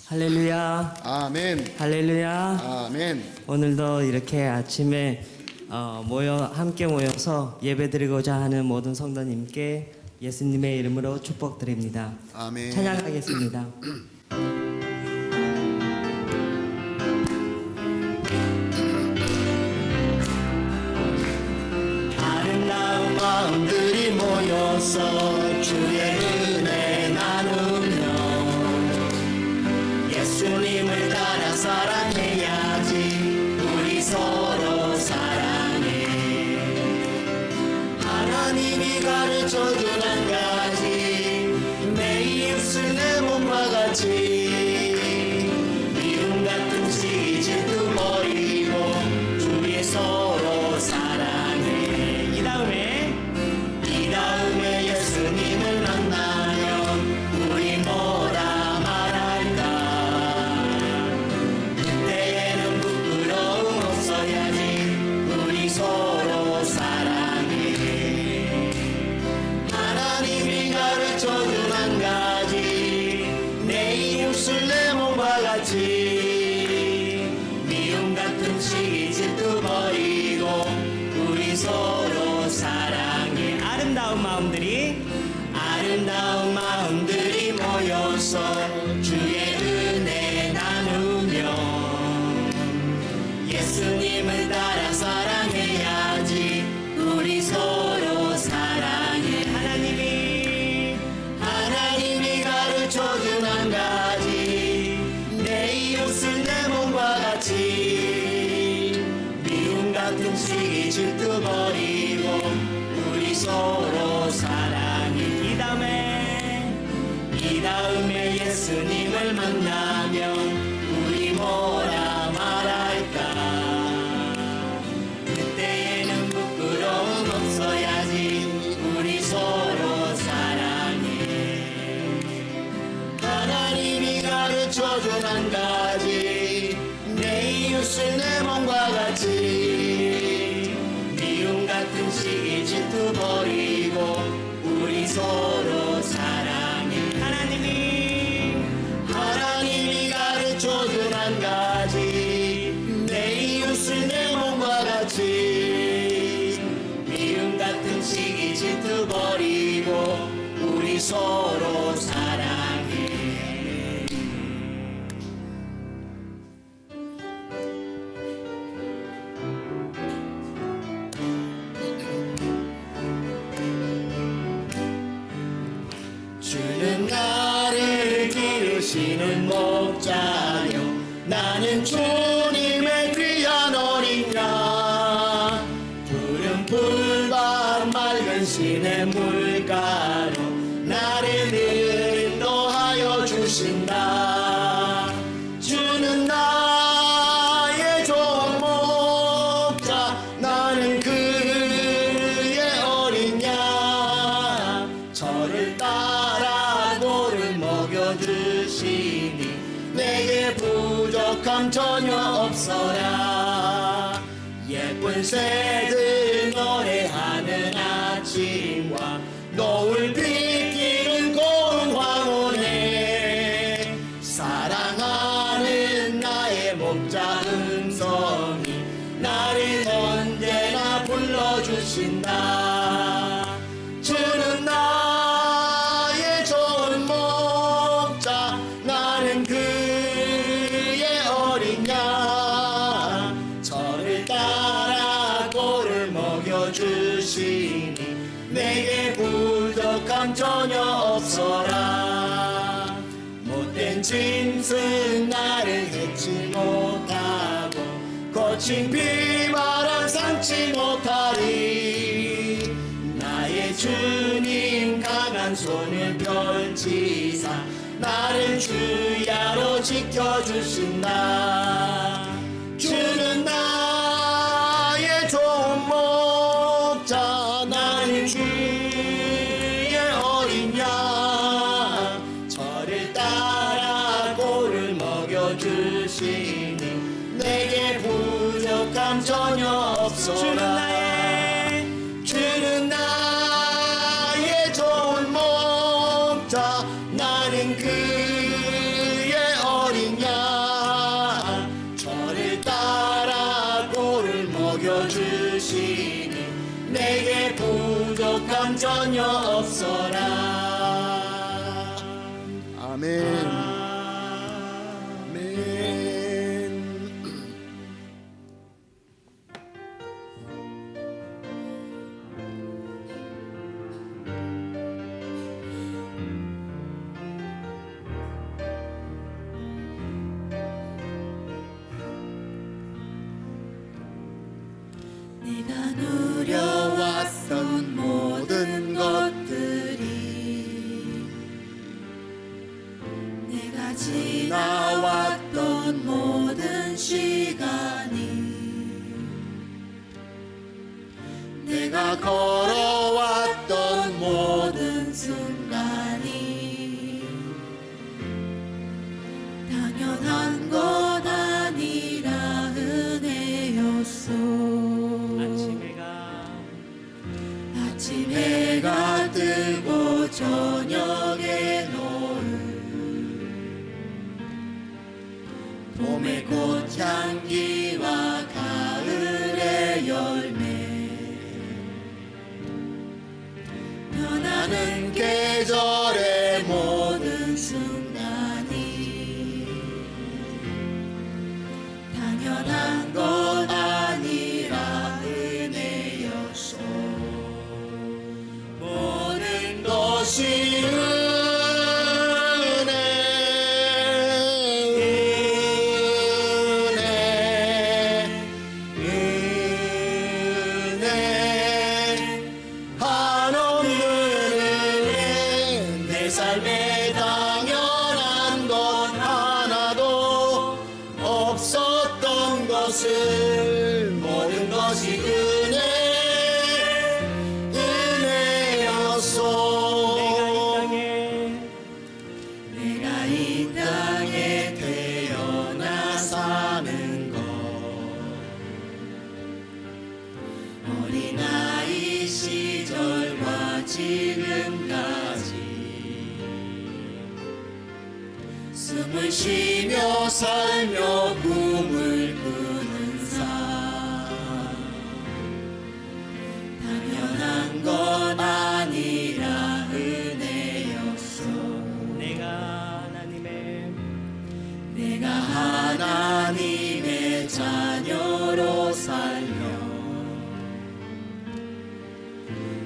할렐루야. 아멘. 할렐루야. 아멘. 오늘도 이렇게 아침에 함께 모여서 예배드리고자 하는 모든 성도님께 예수님의 이름으로 축복드립니다. 아멘. 찬양하겠습니다. 아름다운 마음들이 모여서 주의 은혜 나누며 예수님을 따라 사랑해야지. 우리 서로 사랑해. 하나님이 가르쳐준 한 가지, 내 이웃을 내 몸과 같이. 미움 같은 시기 질투 버리고 주의 서로 사랑해. 이 다음에 예수님을 만나면 우리 뭐라 말할까. 그때에는 부끄러움 없어야지. 우리 서로 사랑해. 하나님이 가르쳐준 한 가지, 내 이웃을 내 몸과 같이. 미움 같은 시기 질투 버리고 우리 서로 사랑해. 아름다운 마음들이 모여서 주의 은혜 나누며 예수님을 따라 사랑해야지. 우리 서로 사랑해. 하나님이 가르쳐준 한 가지, 내 이웃을 내 몸과 같이. 미움 같은 시기 질투 버리고 우리 서로 사랑해. 이 다음에 예수님을 만나면 우리 뭐라 말할까. 그때에는 부끄러움 없어야지. 우리 서로 사랑해. 하나님이 가르쳐준 한 가지, 내 이웃을 내 몸과 같이. 미움 같은 시기 질투 버리고 우리 서로 사랑해. 하나님이 가르쳐준 한 가지, 내 이웃을 내 몸과 같이. 미움 같은 시기 질투 버리고 우리 서로 사랑해. 주는 나를 기르시는 목자요, 나는 주님의 귀한 어린 양. 푸른 풀밭 맑은 시내 물가로 나를 늘 인도하여 주신다. 주는 나의 좋은 목자, 나는 그의 어린 양. 저를 따라 꼴을 먹여주시니 내게 부족함 전혀 없어라. 예쁜 새들 노래하는 아침과 노을 비키는 고운 황혼에 사랑하는 나의 목자 음성이 나를 언제나 불러주신다. 주는 나의 좋은 목자, 나는 그의 어린 양. 저를 따라 꼴을 먹여주시니 내게 부족함 전혀 없어라. 못된 짐승 나를 해치 못하고 거친 비바람 삼지 못하리. 나의 주님 강한 손을 펼치사 나를 주야로 지켜주신다. 주는 나의 좋은 목자, 나는 주의 어린 양. 저를 따라 꼴을 먹여주시니 내게 부족함 전혀 없소라. 주는 나의 좋은 목자, 나는 그의 어린 주옵소서. 아멘. 아멘. 내가 누려왔던 모든 것들이 내가 지나왔던 모든 시간이 내가 걸어왔던 모든 순간이 당연한 것 아니라 은혜였소. 아침 해가 뜨고 저녁에 노을 봄의 꽃향기와 가을의 열매 변하는 계절의 모든 순간이 당연한 것 아니라 은혜였소. 모든 것이 은혜 한없는 은혜. 내 삶에 당연한 것 하나도 없었던 것을 모든 것이 은혜였소. 내가 이 땅에 태어나 사는 것 어린아이 시절과 지금까지 숨을 쉬며 살며 꿈을 꾸는 삶 당연한 것 아니라 은혜였소. 내가 하나님의 자녀로 살며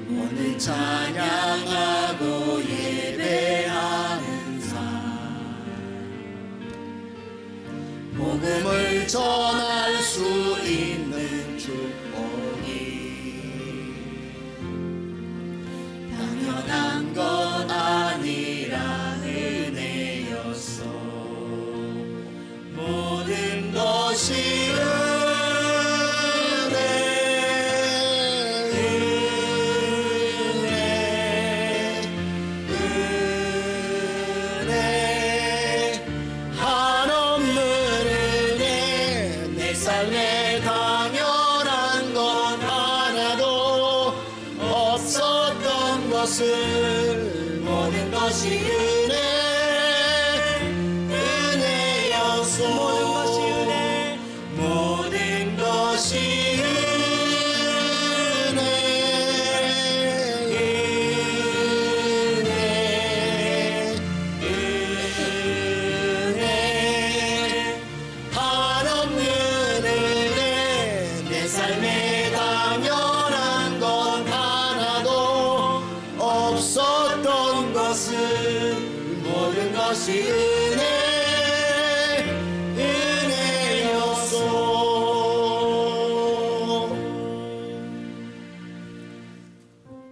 오늘 찬양하고 예배하는 삶 복음을 전할 수 있는 축복이 당연한 것 아니라 은혜였소. 모든 것이 은혜 한없는 은혜. 내 삶에 당연한 것 하나도 없었던 것을 모든 것이 은혜였소. 모든 것이 은혜 한없는 은혜. 내 삶에 당연한 것 하나도 없었던 것을 모든 것이 은혜였소.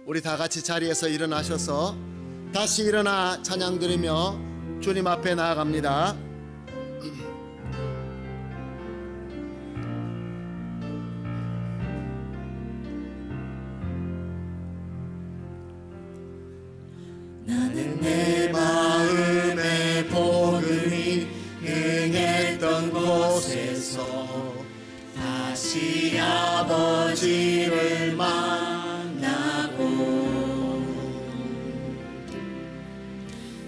우리 다 같이 자리에서 일어나셔서 다시 일어나 찬양 드리며 주님 앞에 나아갑니다. 나는 내 마음의 복음이 응했던 곳에서 다시 아버지를 만나고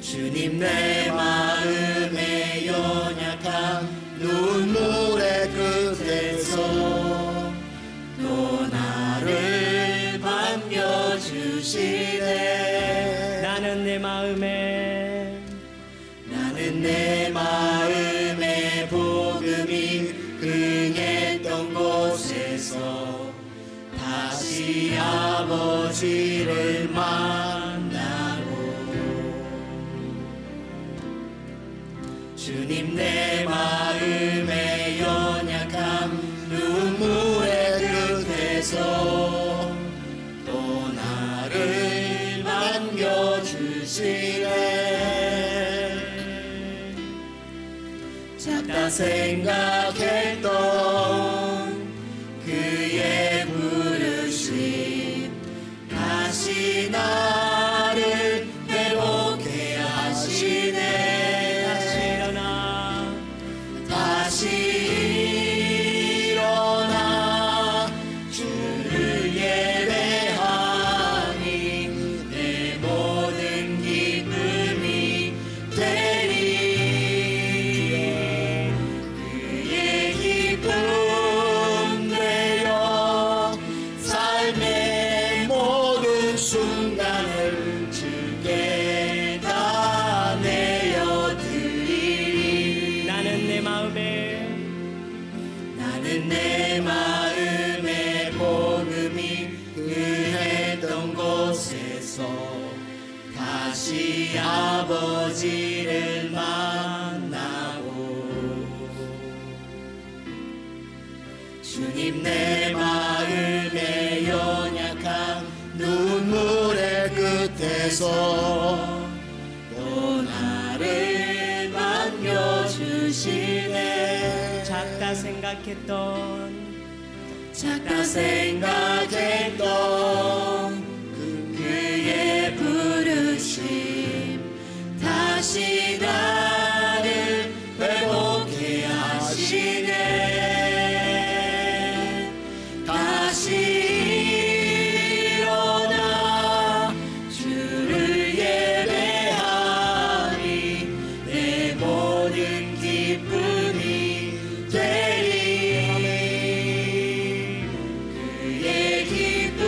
주님 내 마음의 연약한 눈물의 끝에서 또 나를 반겨주시네. 나는 내 마음에 나는 내 마음에 복음이 흥했던 곳에서 다시 아버지를 만나고 주님 내 마음의 연약함 눈물의 끝에서 또 나를 반겨주시네. 작다 생각했던 그의 부르심 다시 나를 회복해 하시네. 다시 일어나 주를 예배하니 내 모든 기쁨이 되리. 그의 기쁨 되어 삶의 모든 순간을 주께 다 내어드리리. 나는 내 마음에 복음이 흥했던 곳에서 다시 아버지를 만나고 주님 내 마음의 연약한 눈물의 끝에서 또 나를 반겨주시네. 작다 생각했던 그의 부르심 다시 나를 회복해 하시네. 다시 일어나 주를 예배하니 내 모든 기쁨이 되리. 그의 기쁨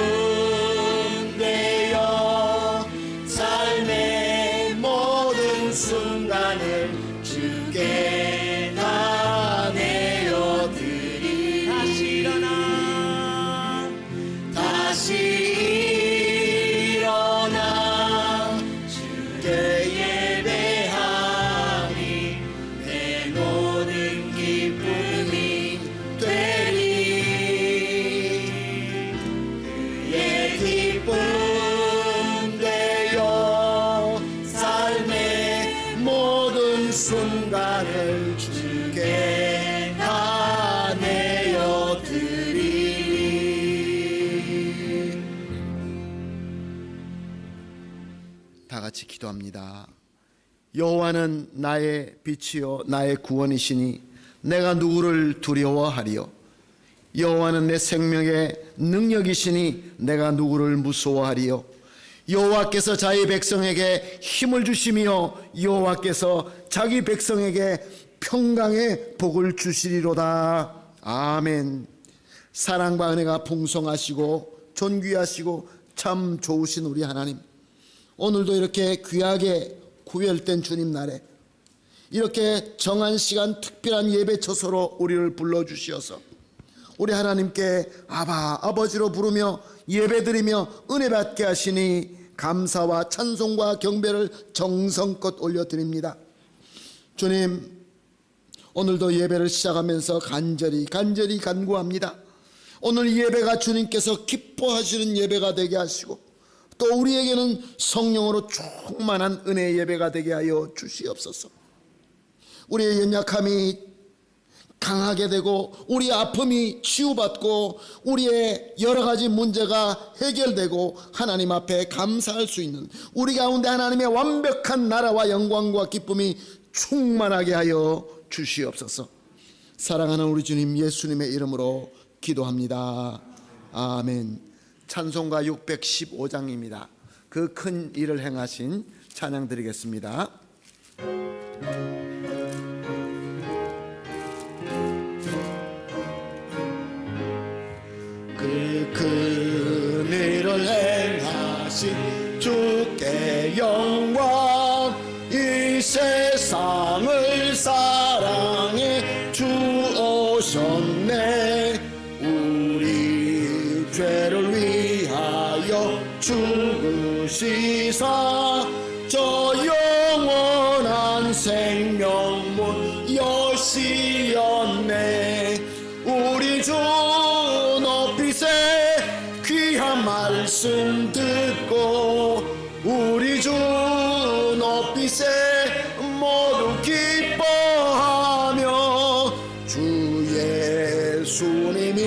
되어 삶의 모든 순간을 주께 다 내어드리. 다시 일어나 주께 예배하니 내 모든 기쁨이 되리. 그의 기쁨 되어 삶의 모든 순간을 주께 다 내어드리리. 다 같이 기도합니다. 여호와는 나의 빛이요 나의 구원이시니 내가 누구를 두려워하리요. 여호와는 내 생명의 능력이시니 내가 누구를 무서워하리요. 여호와께서 자기 백성에게 힘을 주시며 여호와께서 자기 백성에게 평강의 복을 주시리로다. 아멘. 사랑과 은혜가 풍성하시고 존귀하시고 참 좋으신 우리 하나님, 오늘도 이렇게 귀하게 구별된 주님 날에 이렇게 정한 시간 특별한 예배 처소로 우리를 불러주시어서 우리 하나님께 아바 아버지로 부르며 예배드리며 은혜 받게 하시니 감사와 찬송과 경배를 정성껏 올려드립니다. 주님, 오늘도 예배를 시작하면서 간절히 간구합니다. 오늘 예배가 주님께서 기뻐하시는 예배가 되게 하시고 또 우리에게는 성령으로 충만한 은혜의 예배가 되게 하여 주시옵소서. 우리의 연약함이 강하게 되고 우리의 아픔이 치유받고 우리의 여러 가지 문제가 해결되고 하나님 앞에 감사할 수 있는 우리 가운데 하나님의 완벽한 나라와 영광과 기쁨이 충만하게 하여 주시옵소서. 사랑하는 우리 주님 예수님의 이름으로 기도합니다. 아멘. 찬송가 615장입니다. 그 큰 일을 행하신 찬양 드리겠습니다. 그 큰 일을 행하신 주께 주의 영광 이 세상을 사랑해 주오셨네. 우리 죄를 위하여 죽으시사 저 영원한 생명문 여시었네. 우리 주 높이세 귀한 말씀 듣고 우리 주 높이세 모두 기뻐하며 주 예수님이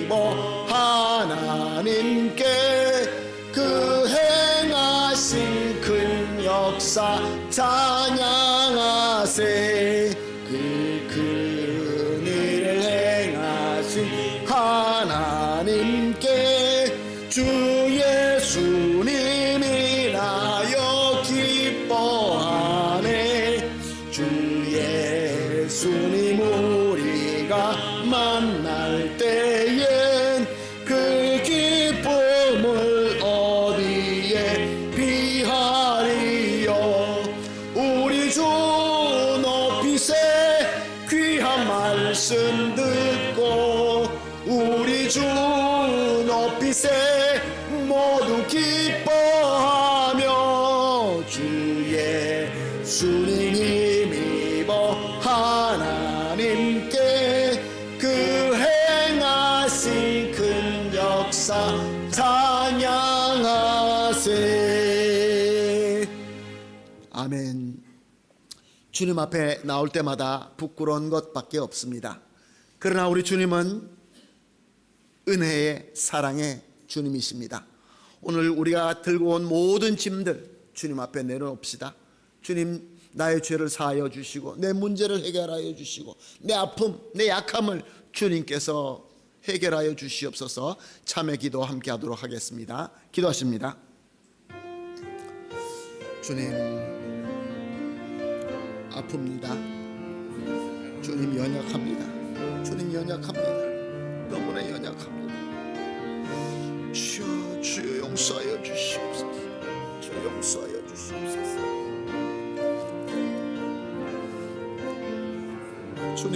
믿어 하나님께 그 행하신 큰 역사 찬양하세. 그 큰 일을 행하신 하나님께 주 예수님이라여 기뻐하네. 주 예수님 우리가 만날 때엔 그 기쁨을 어디에 비하리요. 우리 주 높이세 귀한 말씀 듣고 우리 주 높이세 모두 기뻐하며 주 예수님이 믿어 하나님께 그 행하신 큰 역사 찬양하세. 아멘. 주님 앞에 나올 때마다 부끄러운 것밖에 없습니다. 그러나 우리 주님은 은혜의 사랑의 주님이십니다. 오늘 우리가 들고 온 모든 짐들 주님 앞에 내려놓읍시다. 주님, 나의 죄를 사하여 주시고 내 문제를 해결하여 주시고 내 아픔, 내 약함을 주님께서 해결하여 주시옵소서. 참회 기도 함께 하도록 하겠습니다. 기도하십니다. 주님, 아픕니다. 주님 연약합니다. 주님 연약합니다. 너무나 연약합니다. 주여 용서하여 주시옵소서. 주여 용서하여 주시옵소서. 주님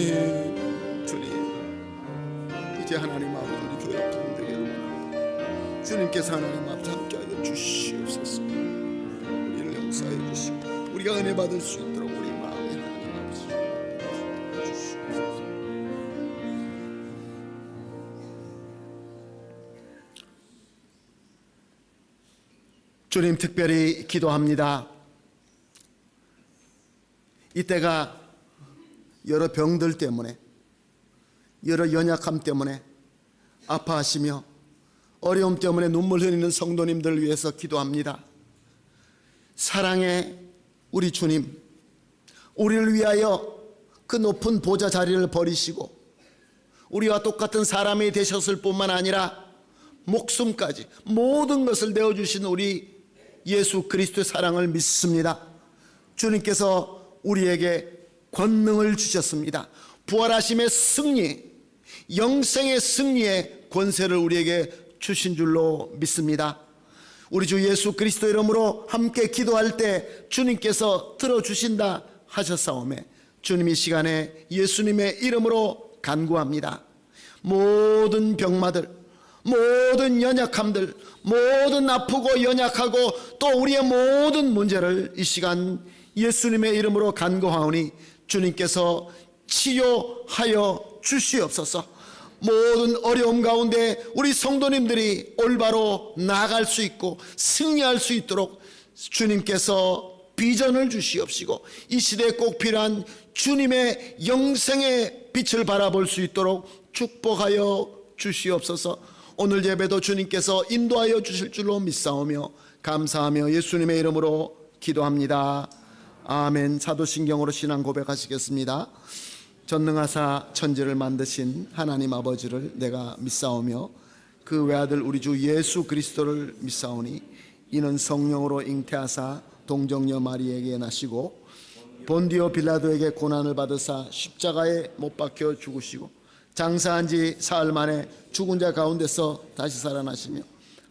이제 하나님 아버지 교회 분들에게 주님께서 하나님 아버지 함께하여 주시옵소서. 우리를 용서하여 주시고 우리가 은혜 받을 수 있도록 우리 마음에 하나님 아버지 주시옵소서. 주님, 특별히 기도합니다. 이때가 여러 병들 때문에, 여러 연약함 때문에 아파하시며 어려움 때문에 눈물 흘리는 성도님들을 위해서 기도합니다. 사랑의 우리 주님, 우리를 위하여 그 높은 보좌 자리를 버리시고 우리와 똑같은 사람이 되셨을 뿐만 아니라 목숨까지 모든 것을 내어주신 우리 예수 그리스도의 사랑을 믿습니다. 주님께서 우리에게 권능을 주셨습니다. 부활하심의 승리, 영생의 승리의 권세를 우리에게 주신 줄로 믿습니다. 우리 주 예수 그리스도 이름으로 함께 기도할 때 주님께서 들어주신다 하셨사오매 주님 이 시간에 예수님의 이름으로 간구합니다. 모든 병마들, 모든 연약함들, 모든 아프고 연약하고 또 우리의 모든 문제를 이 시간 예수님의 이름으로 간구하오니 주님께서 치유하여 주시옵소서. 모든 어려움 가운데 우리 성도님들이 올바로 나아갈 수 있고 승리할 수 있도록 주님께서 비전을 주시옵시고 이 시대에 꼭 필요한 주님의 영생의 빛을 바라볼 수 있도록 축복하여 주시옵소서. 오늘 예배도 주님께서 인도하여 주실 줄로 믿사오며 감사하며 예수님의 이름으로 기도합니다. 아멘. 사도신경으로 신앙 고백하시겠습니다. 전능하사 천지를 만드신 하나님 아버지를 내가 믿사오며 그 외아들 우리 주 예수 그리스도를 믿사오니 이는 성령으로 잉태하사 동정녀 마리에게 나시고 본디오 빌라도에게 고난을 받으사 십자가에 못 박혀 죽으시고 장사한 지 사흘 만에 죽은 자 가운데서 다시 살아나시며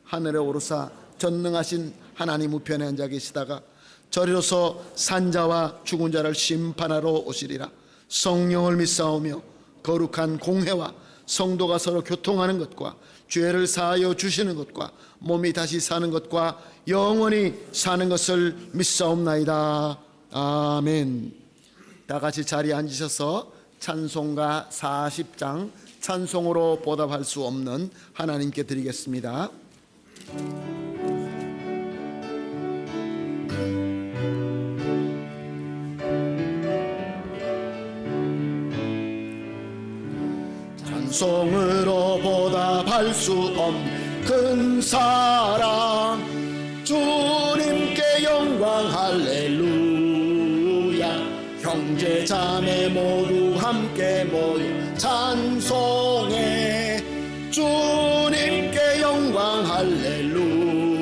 하늘에 오르사 전능하신 하나님 우편에 앉아 계시다가 저리로서 산자와 죽은 자를 심판하러 오시리라. 성령을 믿사오며 거룩한 공회와 성도가 서로 교통하는 것과 죄를 사하여 주시는 것과 몸이 다시 사는 것과 영원히 사는 것을 믿사옵나이다. 아멘. 다 같이 자리에 앉으셔서 찬송가 40장 찬송으로 보답할 수 없는 하나님께 드리겠습니다. 찬송으로 보답할 수 없는 큰 사랑 주님께 영광 할렐루야. 형제 자매 모두 함께 모여 찬송해 주님께 영광 할렐루야.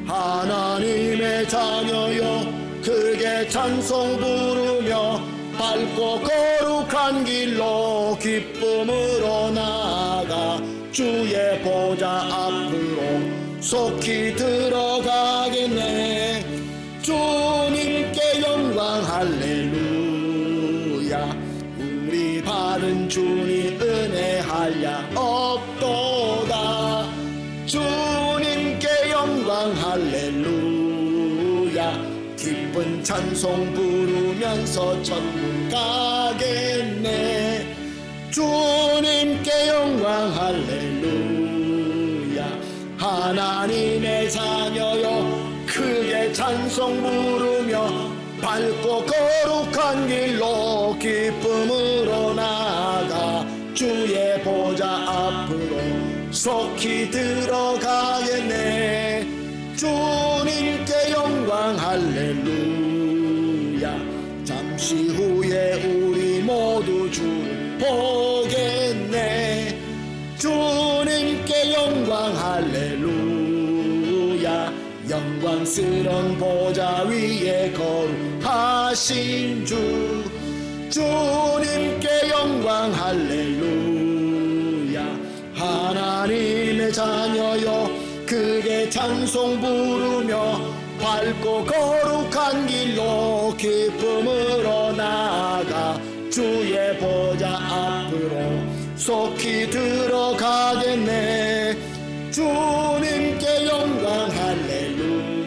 하나님의 자녀여 크게 찬송 부르며 밝고 거룩한 길로 기쁨으로 나아가 주의 보좌 앞으로 속히 들어가겠네. 주님께 영광 할렐루야. 우리 받은 주님 은혜 한량 없도다. 주님께 영광 할렐루야. 기쁜 찬송 부르면서 천국 가겠네. 주님께 영광 할렐루야. 하나님의 자녀여 크게 찬송 부르며 밝고 거룩한 길로 기쁨으로 나아가 주의 보좌 앞으로 속히 들어가겠네. 주님께 영광 할렐루야. 잠시 후에 우리 모두 주를 보겠네. 주님께 영광 할렐루야. 영광스런 보좌 위에 거룩하신 주 주님께 영광 할렐루야. 하나님의 자녀여 크게 찬송 부르며 밝고 거룩한 길로 기쁨으로 나아가 주의 보좌 앞으로 속히 들어가겠네. 주님께 영광 할렐루야.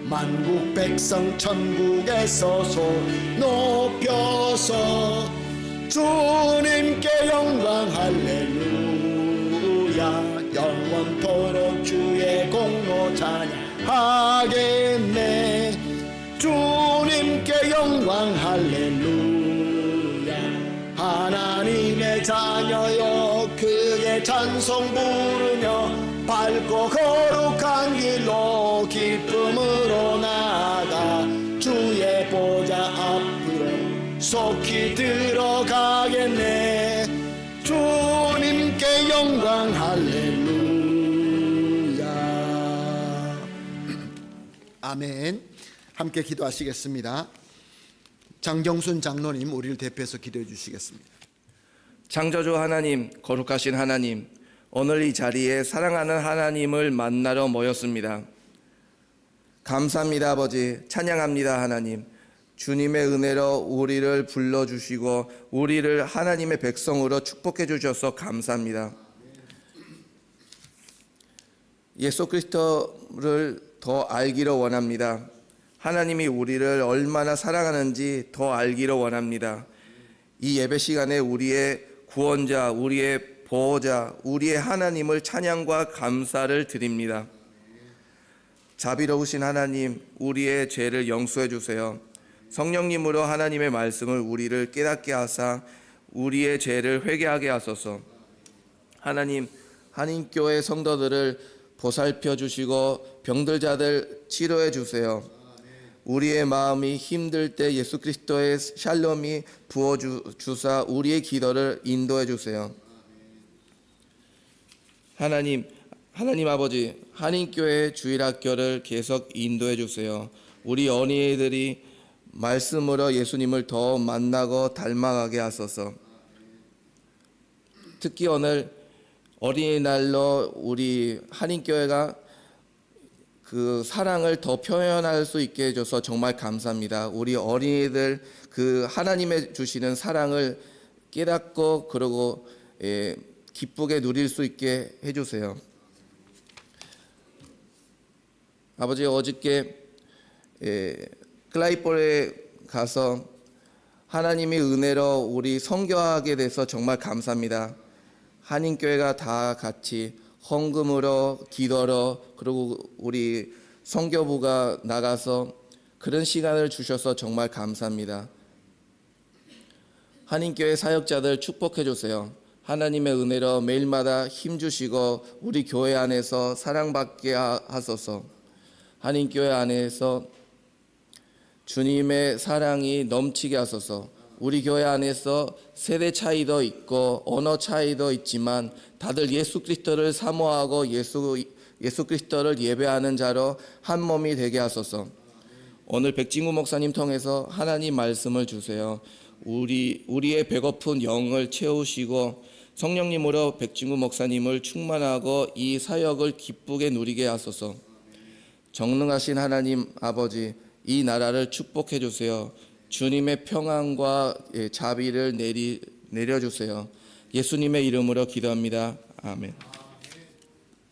만국 백성 천국에서 손 높여서 주님께 영광 할렐루야. 영원토록 주의 공로 찬양하겠네. 주님께 영광 할렐루야. 하나님의 자녀여 그의 찬송 부르며 밝고 거룩한 길로 기쁨으로 나아가 주의 보좌 앞으로 속히 들어가겠네. 주님께 영광 할렐루야. 아멘. 함께 기도하시겠습니다. 장경순 장로님 우리를 대표해서 기도해 주시겠습니다. 창조주 하나님, 거룩하신 하나님, 오늘 이 자리에 사랑하는 하나님을 만나러 모였습니다. 감사합니다 아버지, 찬양합니다 하나님. 주님의 은혜로 우리를 불러주시고 우리를 하나님의 백성으로 축복해 주셔서 감사합니다. 예수 그리스도를 더 알기를 원합니다. 하나님이 우리를 얼마나 사랑하는지 더 알기를 원합니다. 이 예배 시간에 우리의 구원자, 우리의 보호자, 우리의 하나님을 찬양과 감사를 드립니다. 자비로우신 하나님, 우리의 죄를 용서해 주세요. 성령님으로 하나님의 말씀을 우리를 깨닫게 하사 우리의 죄를 회개하게 하소서. 하나님, 한인교회 성도들을 보살펴 주시고 병들 자들 치료해 주세요. 우리의 마음이 힘들 때 예수 그리스도의 샬롬이 부어주사 우리의 기도를 인도해 주세요. 하나님 아버지, 한인교회 주일학교를 계속 인도해 주세요. 우리 어린이들이 말씀으로 예수님을 더 만나고 닮아가게 하소서. 특히 오늘 어린이날로 우리 한인교회가 그 사랑을 더 표현할 수 있게 해줘서 정말 감사합니다. 우리 어린이들 그 하나님의 주시는 사랑을 깨닫고 그러고 기쁘게 누릴 수 있게 해주세요. 아버지, 어저께 클라이폴에 가서 하나님의 은혜로 우리 선교하게 돼서 정말 감사합니다. 한인교회가 다 같이 헌금으로 기도로 그리고 우리 선교부가 나가서 그런 시간을 주셔서 정말 감사합니다. 한인교회 사역자들 축복해 주세요. 하나님의 은혜로 매일마다 힘주시고 우리 교회 안에서 사랑받게 하소서. 한인교회 안에서 주님의 사랑이 넘치게 하소서. 우리 교회 안에서 세대 차이도 있고 언어 차이도 있지만 다들 예수 그리스도를 사모하고 예수 그리스도를 예배하는 자로 한 몸이 되게 하소서. 오늘 백진구 목사님 통해서 하나님 말씀을 주세요. 우리의 배고픈 영을 채우시고 성령님으로 백진구 목사님을 충만하고 이 사역을 기쁘게 누리게 하소서. 전능하신 하나님 아버지, 이 나라를 축복해 주세요. 주님의 평안과 자비를 내려주세요. 예수님의 이름으로 기도합니다. 아멘.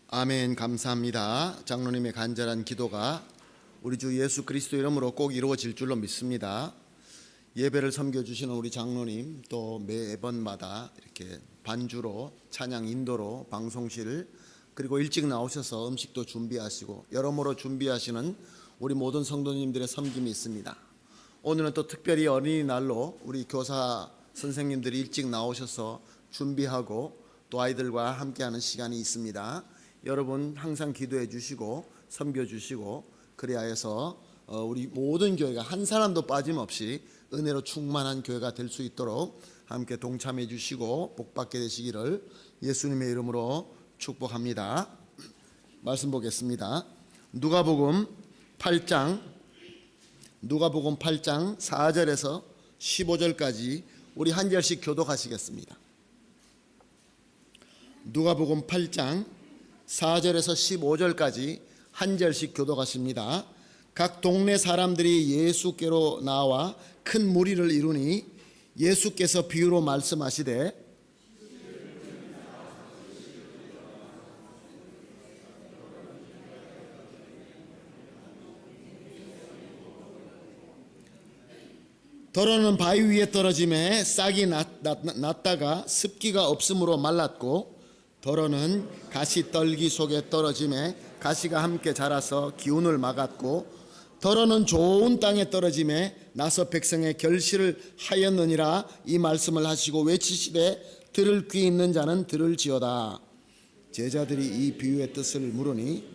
아멘. 감사합니다. 장로님의 간절한 기도가 우리 주 예수 그리스도 이름으로 꼭 이루어질 줄로 믿습니다. 예배를 섬겨주시는 우리 장로님, 또 매번마다 이렇게 반주로 찬양 인도로 방송실 그리고 일찍 나오셔서 음식도 준비하시고 여러모로 준비하시는 우리 모든 성도님들의 섬김이 있습니다. 오늘은 또 특별히 어린이날로 우리 교사 선생님들이 일찍 나오셔서 준비하고 또 아이들과 함께하는 시간이 있습니다. 여러분 항상 기도해 주시고 섬겨 주시고 그래야 해서 우리 모든 교회가 한 사람도 빠짐없이 은혜로 충만한 교회가 될 수 있도록 함께 동참해 주시고 복받게 되시기를 예수님의 이름으로 축복합니다. 말씀 보겠습니다. 누가복음 8장 4절에서 15절까지 우리 한 절씩 교독하시겠습니다. 누가복음 8장 4절에서 15절까지 한 절씩 교독하십니다. 각 동네 사람들이 예수께로 나와 큰 무리를 이루니 예수께서 비유로 말씀하시되 더러는 바위 위에 떨어짐에 싹이 났다가 습기가 없으므로 말랐고 더러는 가시떨기 속에 떨어짐에 가시가 함께 자라서 기운을 막았고 더러는 좋은 땅에 떨어짐에 나서 백성의 결실을 하였느니라. 이 말씀을 하시고 외치시되 들을 귀 있는 자는 들을지어다. 제자들이 이 비유의 뜻을 물으니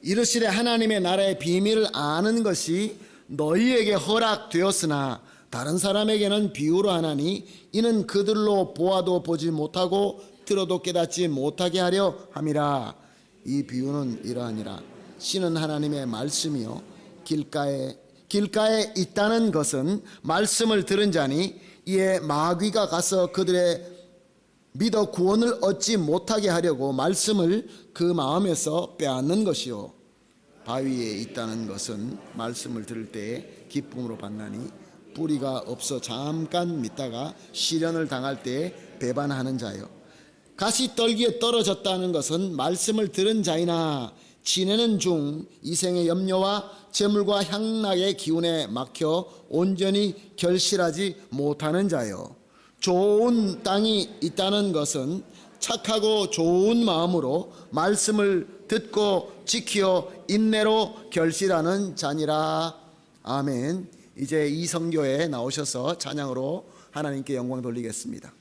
이르시되 하나님의 나라의 비밀을 아는 것이 너희에게 허락되었으나 다른 사람에게는 비유로 하나니 이는 그들로 보아도 보지 못하고 들어도 깨닫지 못하게 하려 함이라. 이 비유는 이러하니라. 씨는 하나님의 말씀이요 길가에 있다는 것은 말씀을 들은 자니 이에 마귀가 가서 그들의 믿어 구원을 얻지 못하게 하려고 말씀을 그 마음에서 빼앗는 것이요 바위에 있다는 것은 말씀을 들을 때에 기쁨으로 받나니 뿌리가 없어 잠깐 믿다가 시련을 당할 때에 배반하는 자요 가시떨기에 떨어졌다는 것은 말씀을 들은 자이나 지내는 중 이생의 염려와 재물과 향락의 기운에 막혀 온전히 결실하지 못하는 자요 좋은 땅이 있다는 것은 착하고 좋은 마음으로 말씀을 듣고 지키어 인내로 결실하는 자니라. 아멘. 이제 이 성교에 나오셔서 찬양으로 하나님께 영광 돌리겠습니다.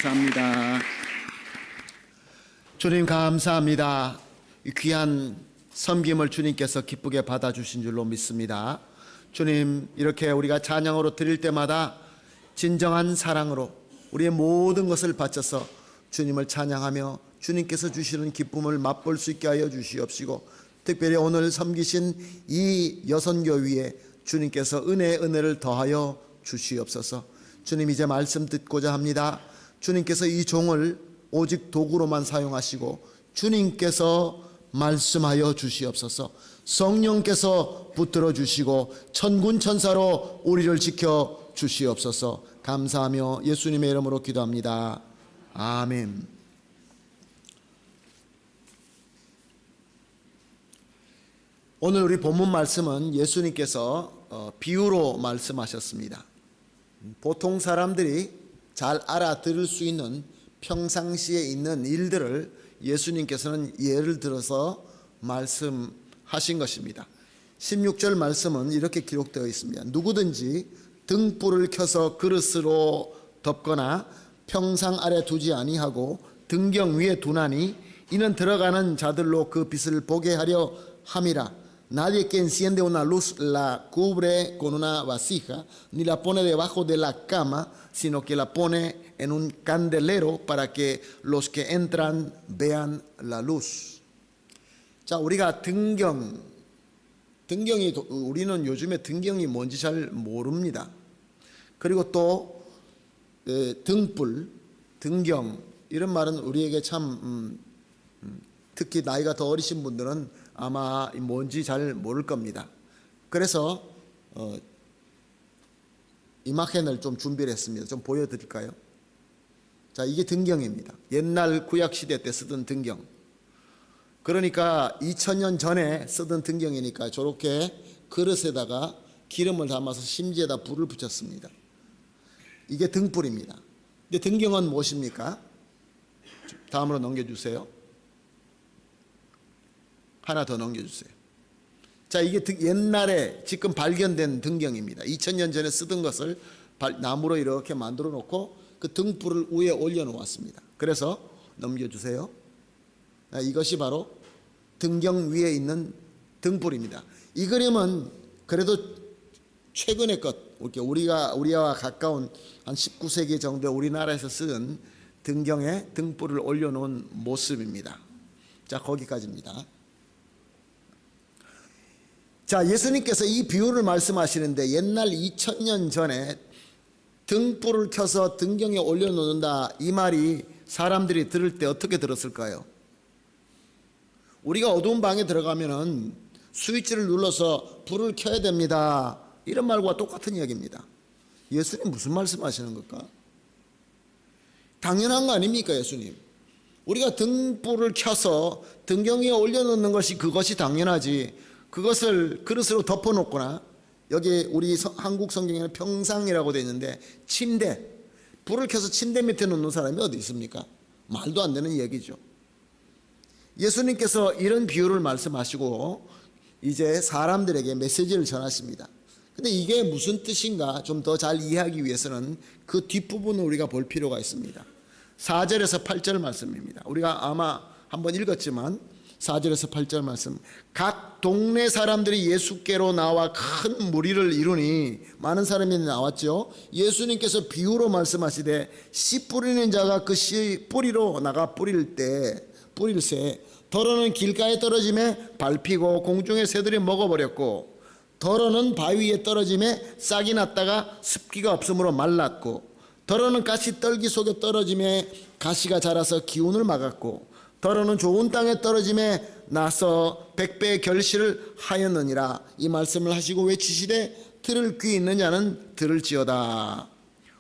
감사합니다. 주님 감사합니다. 이 귀한 섬김을 주님께서 기쁘게 받아주신 줄로 믿습니다. 주님, 이렇게 우리가 찬양으로 드릴 때마다 진정한 사랑으로 우리의 모든 것을 바쳐서 주님을 찬양하며 주님께서 주시는 기쁨을 맛볼 수 있게 하여 주시옵시고, 특별히 오늘 섬기신 이 여선교 위에 주님께서 은혜를 더하여 주시옵소서. 주님, 이제 말씀 듣고자 합니다. 주님께서 이 종을 오직 도구로만 사용하시고 주님께서 말씀하여 주시옵소서. 성령께서 붙들어 주시고 천군 천사로 우리를 지켜 주시옵소서. 감사하며 예수님의 이름으로 기도합니다. 아멘. 오늘 우리 본문 말씀은 예수님께서 비유로 말씀하셨습니다. 보통 사람들이 잘 알아들을 수 있는 평상시에 있는 일들을 예수님께서는 예를 들어서 말씀하신 것입니다. 16절 말씀은 이렇게 기록되어 있습니다. 누구든지 등불을 켜서 그릇으로 덮거나 평상 아래 두지 아니하고 등경 위에 두나니 이는 들어가는 자들로 그 빛을 보게 하려 함이라. Nadie que enciende una luz la cubre con una vasija, ni la pone debajo de la cama, sino que la pone en un candelero para que los que entran vean la luz. 자, 우리가 등경이 우리는 요즘에 등경이 뭔지 잘 모릅니다. 그리고 또 등불, 등경 이런 말은 우리에게 참 특히 나이가 더 어리신 분들은 아마 뭔지 잘 모를 겁니다. 그래서 이마켄을 좀 준비를 했습니다. 좀 보여드릴까요? 자, 이게 등경입니다. 옛날 구약시대 때 쓰던 등경. 그러니까 2000년 전에 쓰던 등경이니까 저렇게 그릇에다가 기름을 담아서 심지에다 불을 붙였습니다. 이게 등불입니다. 근데 등경은 무엇입니까? 다음으로 넘겨주세요. 하나 더 넘겨주세요. 자, 이게 옛날에 지금 발견된 등경입니다. 2000년 전에 쓰던 것을 나무로 이렇게 만들어 놓고 그 등불을 위에 올려 놓았습니다. 그래서 넘겨주세요. 이것이 바로 등경 위에 있는 등불입니다. 이 그림은 그래도 최근의 것, 우리와 가까운 한 19세기 정도 우리나라에서 쓰는 등경에 등불을 올려놓은 모습입니다. 자, 거기까지입니다. 자, 예수님께서 이 비유를 말씀하시는데 옛날 2000년 전에 등불을 켜서 등경에 올려놓는다, 이 말이 사람들이 들을 때 어떻게 들었을까요? 우리가 어두운 방에 들어가면은 스위치를 눌러서 불을 켜야 됩니다, 이런 말과 똑같은 이야기입니다. 예수님 무슨 말씀하시는 걸까? 당연한 거 아닙니까, 예수님? 우리가 등불을 켜서 등경 위에 올려놓는 것이 그것이 당연하지, 그것을 그릇으로 덮어놓거나, 여기 우리 한국 성경에는 평상이라고 되어 있는데 침대, 불을 켜서 침대 밑에 놓는 사람이 어디 있습니까? 말도 안 되는 얘기죠. 예수님께서 이런 비유를 말씀하시고 이제 사람들에게 메시지를 전하십니다. 근데 이게 무슨 뜻인가 좀 더 잘 이해하기 위해서는 그 뒷부분을 우리가 볼 필요가 있습니다. 4절에서 8절 말씀입니다. 우리가 아마 한번 읽었지만 4절에서 8절 말씀, 각 동네 사람들이 예수께로 나와 큰 무리를 이루니, 많은 사람이 나왔죠. 예수님께서 비유로 말씀하시되 씨 뿌리는 자가 그 씨 뿌리로 나가 뿌릴새 더러는 길가에 떨어짐에 밟히고 공중의 새들이 먹어버렸고, 더러는 바위 위에 떨어짐에 싹이 났다가 습기가 없으므로 말랐고, 더러는 가시 떨기 속에 떨어짐에 가시가 자라서 기운을 막았고, 더러는 좋은 땅에 떨어짐에 나서 100배의 결실을 하였느니라. 이 말씀을 하시고 외치시되 들을 귀 있는 자는 들을지어다.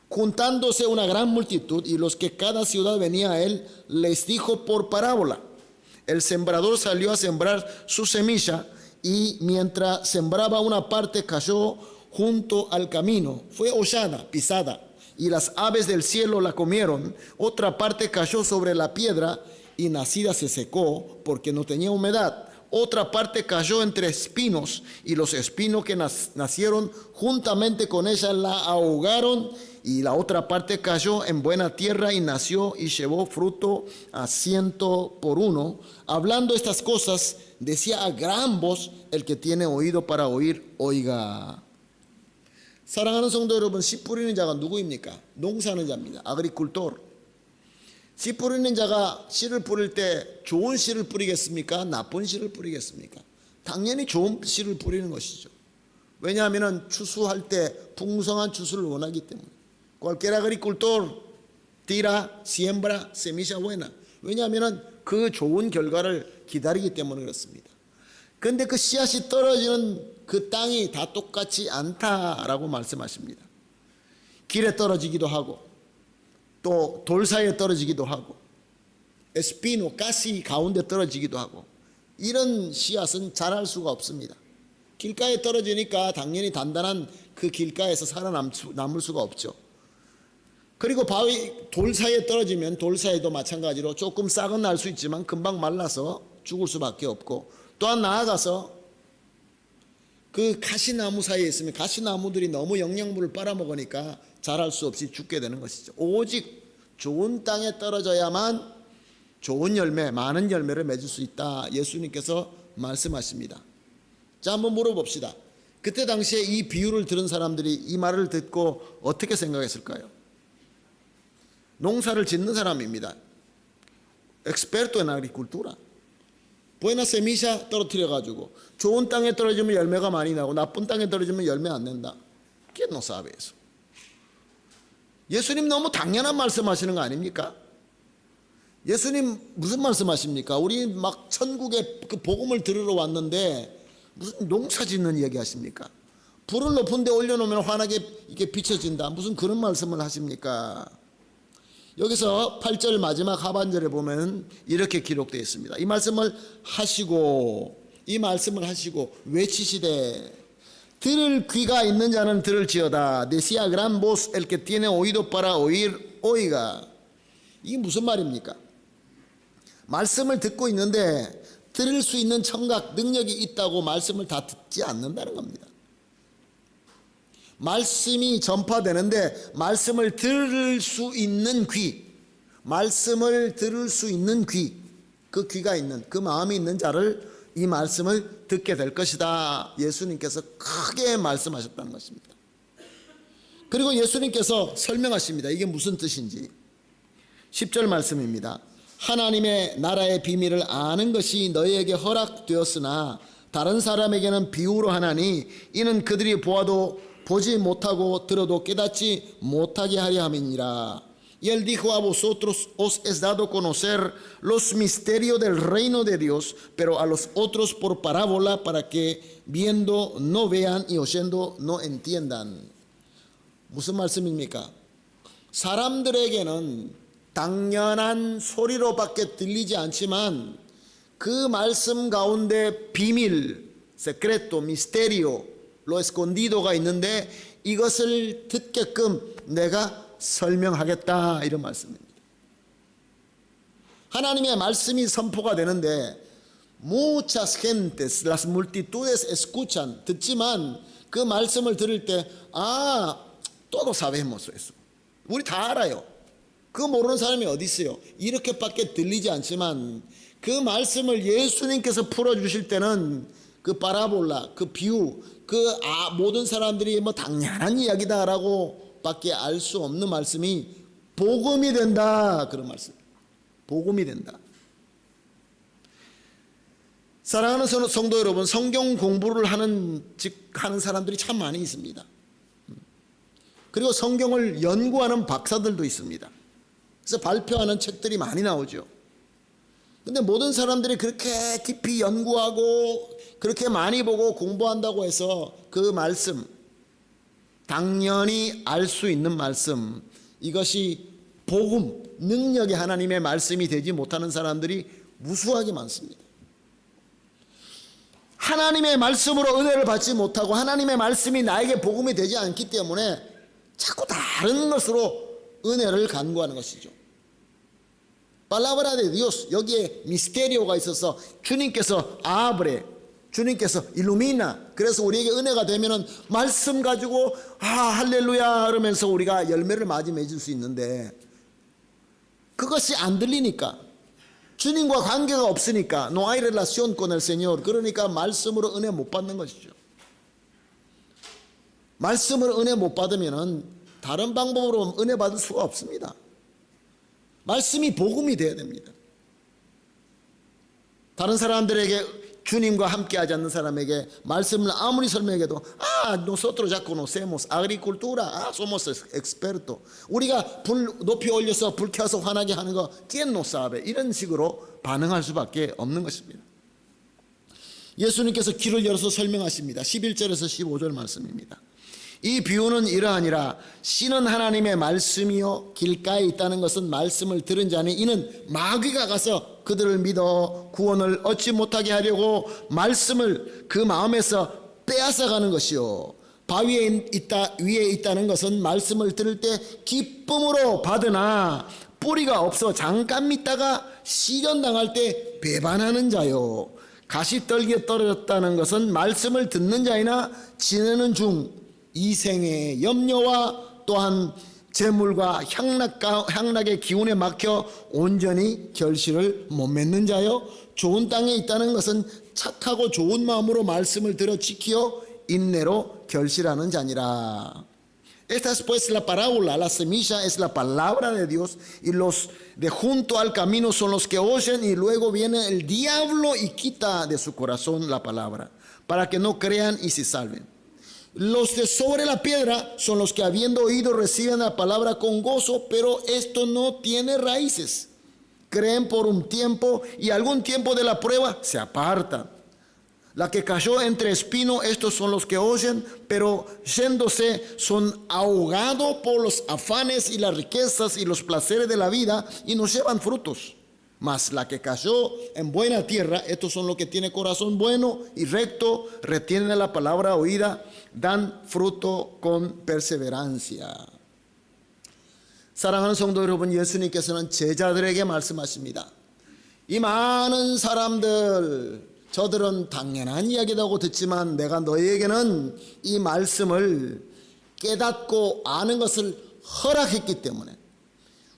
Juntándose una gran multitud y los que cada ciudad venía a él, les dijo por parábola: el sembrador salió a sembrar su semilla y mientras sembraba una parte cayó junto al camino, fue hollada, pisada, y las aves del cielo la comieron. Otra parte cayó sobre la piedra y nacida se secó porque no tenía humedad. Otra parte cayó entre espinos y los espinos que nacieron juntamente con ella la ahogaron y la otra parte cayó en buena tierra y nació y llevó fruto a 100 por 1. Hablando estas cosas, decía a gran voz: el que tiene oído para oír, oiga. 사랑하는 성도 여러분, 씨 뿌리는 자가 누구입니까? 농사하는 자입니다. 아그리쿨토르. 씨 뿌리는 자가 씨를 뿌릴 때 좋은 씨를 뿌리겠습니까? 나쁜 씨를 뿌리겠습니까? 당연히 좋은 씨를 뿌리는 것이죠. 왜냐하면 추수할 때 풍성한 추수를 원하기 때문에. Cualquier agricultor tira, siembra semilla buena. 왜냐하면 그 좋은 결과를 기다리기 때문에 그렇습니다. 그런데 그 씨앗이 떨어지는 그 땅이 다 똑같지 않다라고 말씀하십니다. 길에 떨어지기도 하고 또 돌 사이에 떨어지기도 하고 에스피노 가시 가운데 떨어지기도 하고 이런 씨앗은 자랄 수가 없습니다. 길가에 떨어지니까 당연히 단단한 그 길가에서 살아남을 수가 없죠. 그리고 바위 돌 사이에 떨어지면 돌 사이도 마찬가지로 조금 싹은 날 수 있지만 금방 말라서 죽을 수밖에 없고, 또한 나아가서 그 가시나무 사이에 있으면 가시나무들이 너무 영양분을 빨아먹으니까 자랄 수 없이 죽게 되는 것이죠. 오직 좋은 땅에 떨어져야만 좋은 열매, 많은 열매를 맺을 수 있다, 예수님께서 말씀하십니다. 자, 한번 물어봅시다. 그때 당시에 이 비유를 들은 사람들이 이 말을 듣고 어떻게 생각했을까요? 농사를 짓는 사람입니다. experto en agricultura. buena semilla 떨어뜨려가지고 좋은 땅에 떨어지면 열매가 많이 나고 나쁜 땅에 떨어지면 열매 안 낸다. ¿Quién no sabe eso? 예수님 너무 당연한 말씀하시는 거 아닙니까? 예수님 무슨 말씀하십니까? 우리 막 천국에 그 복음을 들으러 왔는데 무슨 농사 짓는 이야기 하십니까? 불을 높은 데 올려놓으면 환하게 이게 비춰진다, 무슨 그런 말씀을 하십니까? 여기서 8절 마지막 하반절에 보면 이렇게 기록되어 있습니다. 이 말씀을 하시고 외치시되 들을 귀가 있는 자는 들을지어다. Decía gran voz el que tiene oído para oír, oiga. 이게 무슨 말입니까? 말씀을 듣고 있는데 들을 수 있는 청각, 능력이 있다고 말씀을 다 듣지 않는다는 겁니다. 말씀이 전파되는데 말씀을 들을 수 있는 귀, 말씀을 들을 수 있는 귀, 그 귀가 있는, 그 마음이 있는 자를 이 말씀을 듣게 될 것이다, 예수님께서 크게 말씀하셨다는 것입니다. 그리고 예수님께서 설명하십니다. 이게 무슨 뜻인지. 10절 말씀입니다. 하나님의 나라의 비밀을 아는 것이 너희에게 허락되었으나 다른 사람에게는 비유로 하나니 이는 그들이 보아도 보지 못하고 들어도 깨닫지 못하게 하려 함이니라. Y él dijo: a vosotros os es dado conocer los misterios del reino de Dios, pero a los otros por parábola, para que viendo no vean y oyendo no entiendan. 무슨 말씀입니까? 사람들에게는 당연한 소리로밖에 들리지 않지만 그 말씀 가운데 비밀, secreto, misterio, lo escondido가 있는데 이것을 듣게끔 내가 설명하겠다, 이런 말씀입니다. 하나님의 말씀이 선포가 되는데 muchas gentes, las multitudes escuchan, 듣지만 그 말씀을 들을 때 todos sabemos eso. 우리 다 알아요. 그거 모르는 사람이 어디 있어요? 이렇게밖에 들리지 않지만 그 말씀을 예수님께서 풀어주실 때는 그 파라볼라, 그 비유, 모든 사람들이 뭐 당연한 이야기다라고 밖에 알 수 없는 말씀이 복음이 된다, 그런 말씀. 복음이 된다. 사랑하는 성도 여러분, 성경 공부를 하는 사람들이 참 많이 있습니다. 그리고 성경을 연구하는 박사들도 있습니다. 그래서 발표하는 책들이 많이 나오죠. 근데 모든 사람들이 그렇게 깊이 연구하고 그렇게 많이 보고 공부한다고 해서 그 말씀, 당연히 알 수 있는 말씀, 이것이 복음, 능력의 하나님의 말씀이 되지 못하는 사람들이 무수하게 많습니다. 하나님의 말씀으로 은혜를 받지 못하고 하나님의 말씀이 나에게 복음이 되지 않기 때문에 자꾸 다른 것으로 은혜를 간구하는 것이죠. Palabra de Dios, 여기에 미스테리오가 있어서 주님께서 abre, 주님께서 일루미나, 그래서 우리에게 은혜가 되면은 말씀 가지고 할렐루야 그러면서 우리가 열매를 많이 맺을 수 있는데, 그것이 안 들리니까, 주님과 관계가 없으니까, no hay relación con el Señor, 그러니까 말씀으로 은혜 못 받는 것이죠. 말씀으로 은혜 못 받으면은 다른 방법으로 은혜 받을 수가 없습니다. 말씀이 복음이 되어야 됩니다. 다른 사람들에게, 주님과 함께 하지 않는 사람에게 말씀을 아무리 설명해도 nosotros ya conocemos agricultura, somos expertos, 우리가 불 높이 올려서 불 켜서 환하게 하는 거 quién no sabe, 이런 식으로 반응할 수밖에 없는 것입니다. 예수님께서 길을 열어서 설명하십니다. 11절에서 15절 말씀입니다. 이 비유는 이러하니라. 씨는 하나님의 말씀이요 길가에 있다는 것은 말씀을 들은 자니 이는 마귀가 가서 그들을 믿어 구원을 얻지 못하게 하려고 말씀을 그 마음에서 빼앗아가는 것이요, 바위에 위에 있다는 것은 말씀을 들을 때 기쁨으로 받으나 뿌리가 없어 잠깐 믿다가 시련당할 때 배반하는 자요, 가시떨기에 떨어졌다는 것은 말씀을 듣는 자이나 지내는 중 이생의 염려와 또한 재물과 향락의 기운에 막혀 온전히 결실을 못 맺는 자요, 좋은 땅에 있다는 것은 착하고 좋은 마음으로 말씀을 들어 지키어 인내로 결실하는 자니라. Esta es pues la parábola. La semilla es la palabra de Dios y los de junto al camino son los que oyen y luego viene el diablo y quita de su corazón la palabra para que no crean y se salven. Los de sobre la piedra son los que habiendo oído reciben la palabra con gozo, pero esto no tiene raíces. Creen por un tiempo y algún tiempo de la prueba se apartan. La que cayó entre espinos, estos son los que oyen, pero yéndose son ahogados por los afanes y las riquezas y los placeres de la vida y no llevan frutos. Mas la que cayó en buena tierra, estos son los que tienen corazón bueno y recto, retienen la palabra oída, dan fruto con perseverancia. 사랑하는 성도 여러분, 예수님께서는 제자들에게 말씀하십니다. 이 많은 사람들, 저들은 당연한 이야기라고 듣지만 내가 너희에게는 이 말씀을 깨닫고 아는 것을 허락했기 때문에,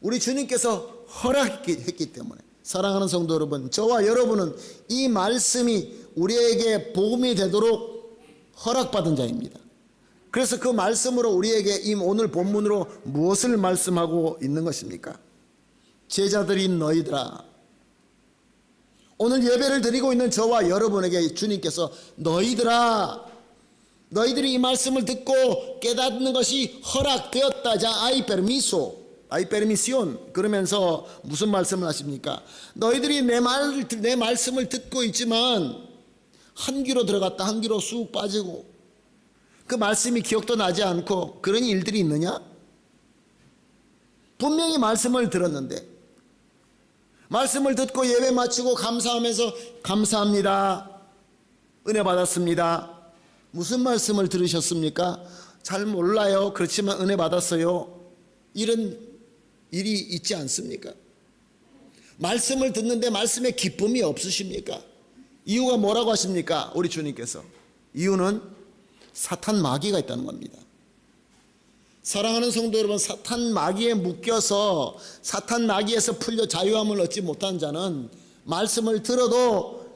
우리 주님께서 허락했기 때문에, 사랑하는 성도 여러분, 저와 여러분은 이 말씀이 우리에게 복음이 되도록 허락받은 자입니다. 그래서 그 말씀으로 우리에게 이 오늘 본문으로 무엇을 말씀하고 있는 것입니까? 제자들인 너희들아, 오늘 예배를 드리고 있는 저와 여러분에게 주님께서 너희들아, 너희들이 이 말씀을 듣고 깨닫는 것이 허락되었다. 자, hay permisión. 그러면서 무슨 말씀을 하십니까? 너희들이 내 말씀을 듣고 있지만 한 귀로 들어갔다 한 귀로 쑥 빠지고 그 말씀이 기억도 나지 않고 그런 일들이 있느냐? 분명히 말씀을 들었는데, 말씀을 듣고 예배 마치고 감사하면서 감사합니다, 은혜 받았습니다. 무슨 말씀을 들으셨습니까? 잘 몰라요. 그렇지만 은혜 받았어요. 이런 일이 있지 않습니까? 말씀을 듣는데 말씀에 기쁨이 없으십니까? 이유가 뭐라고 하십니까? 우리 주님께서 이유는 사탄 마귀가 있다는 겁니다. 사랑하는 성도 여러분, 사탄 마귀에 묶여서 사탄 마귀에서 풀려 자유함을 얻지 못한 자는 말씀을 들어도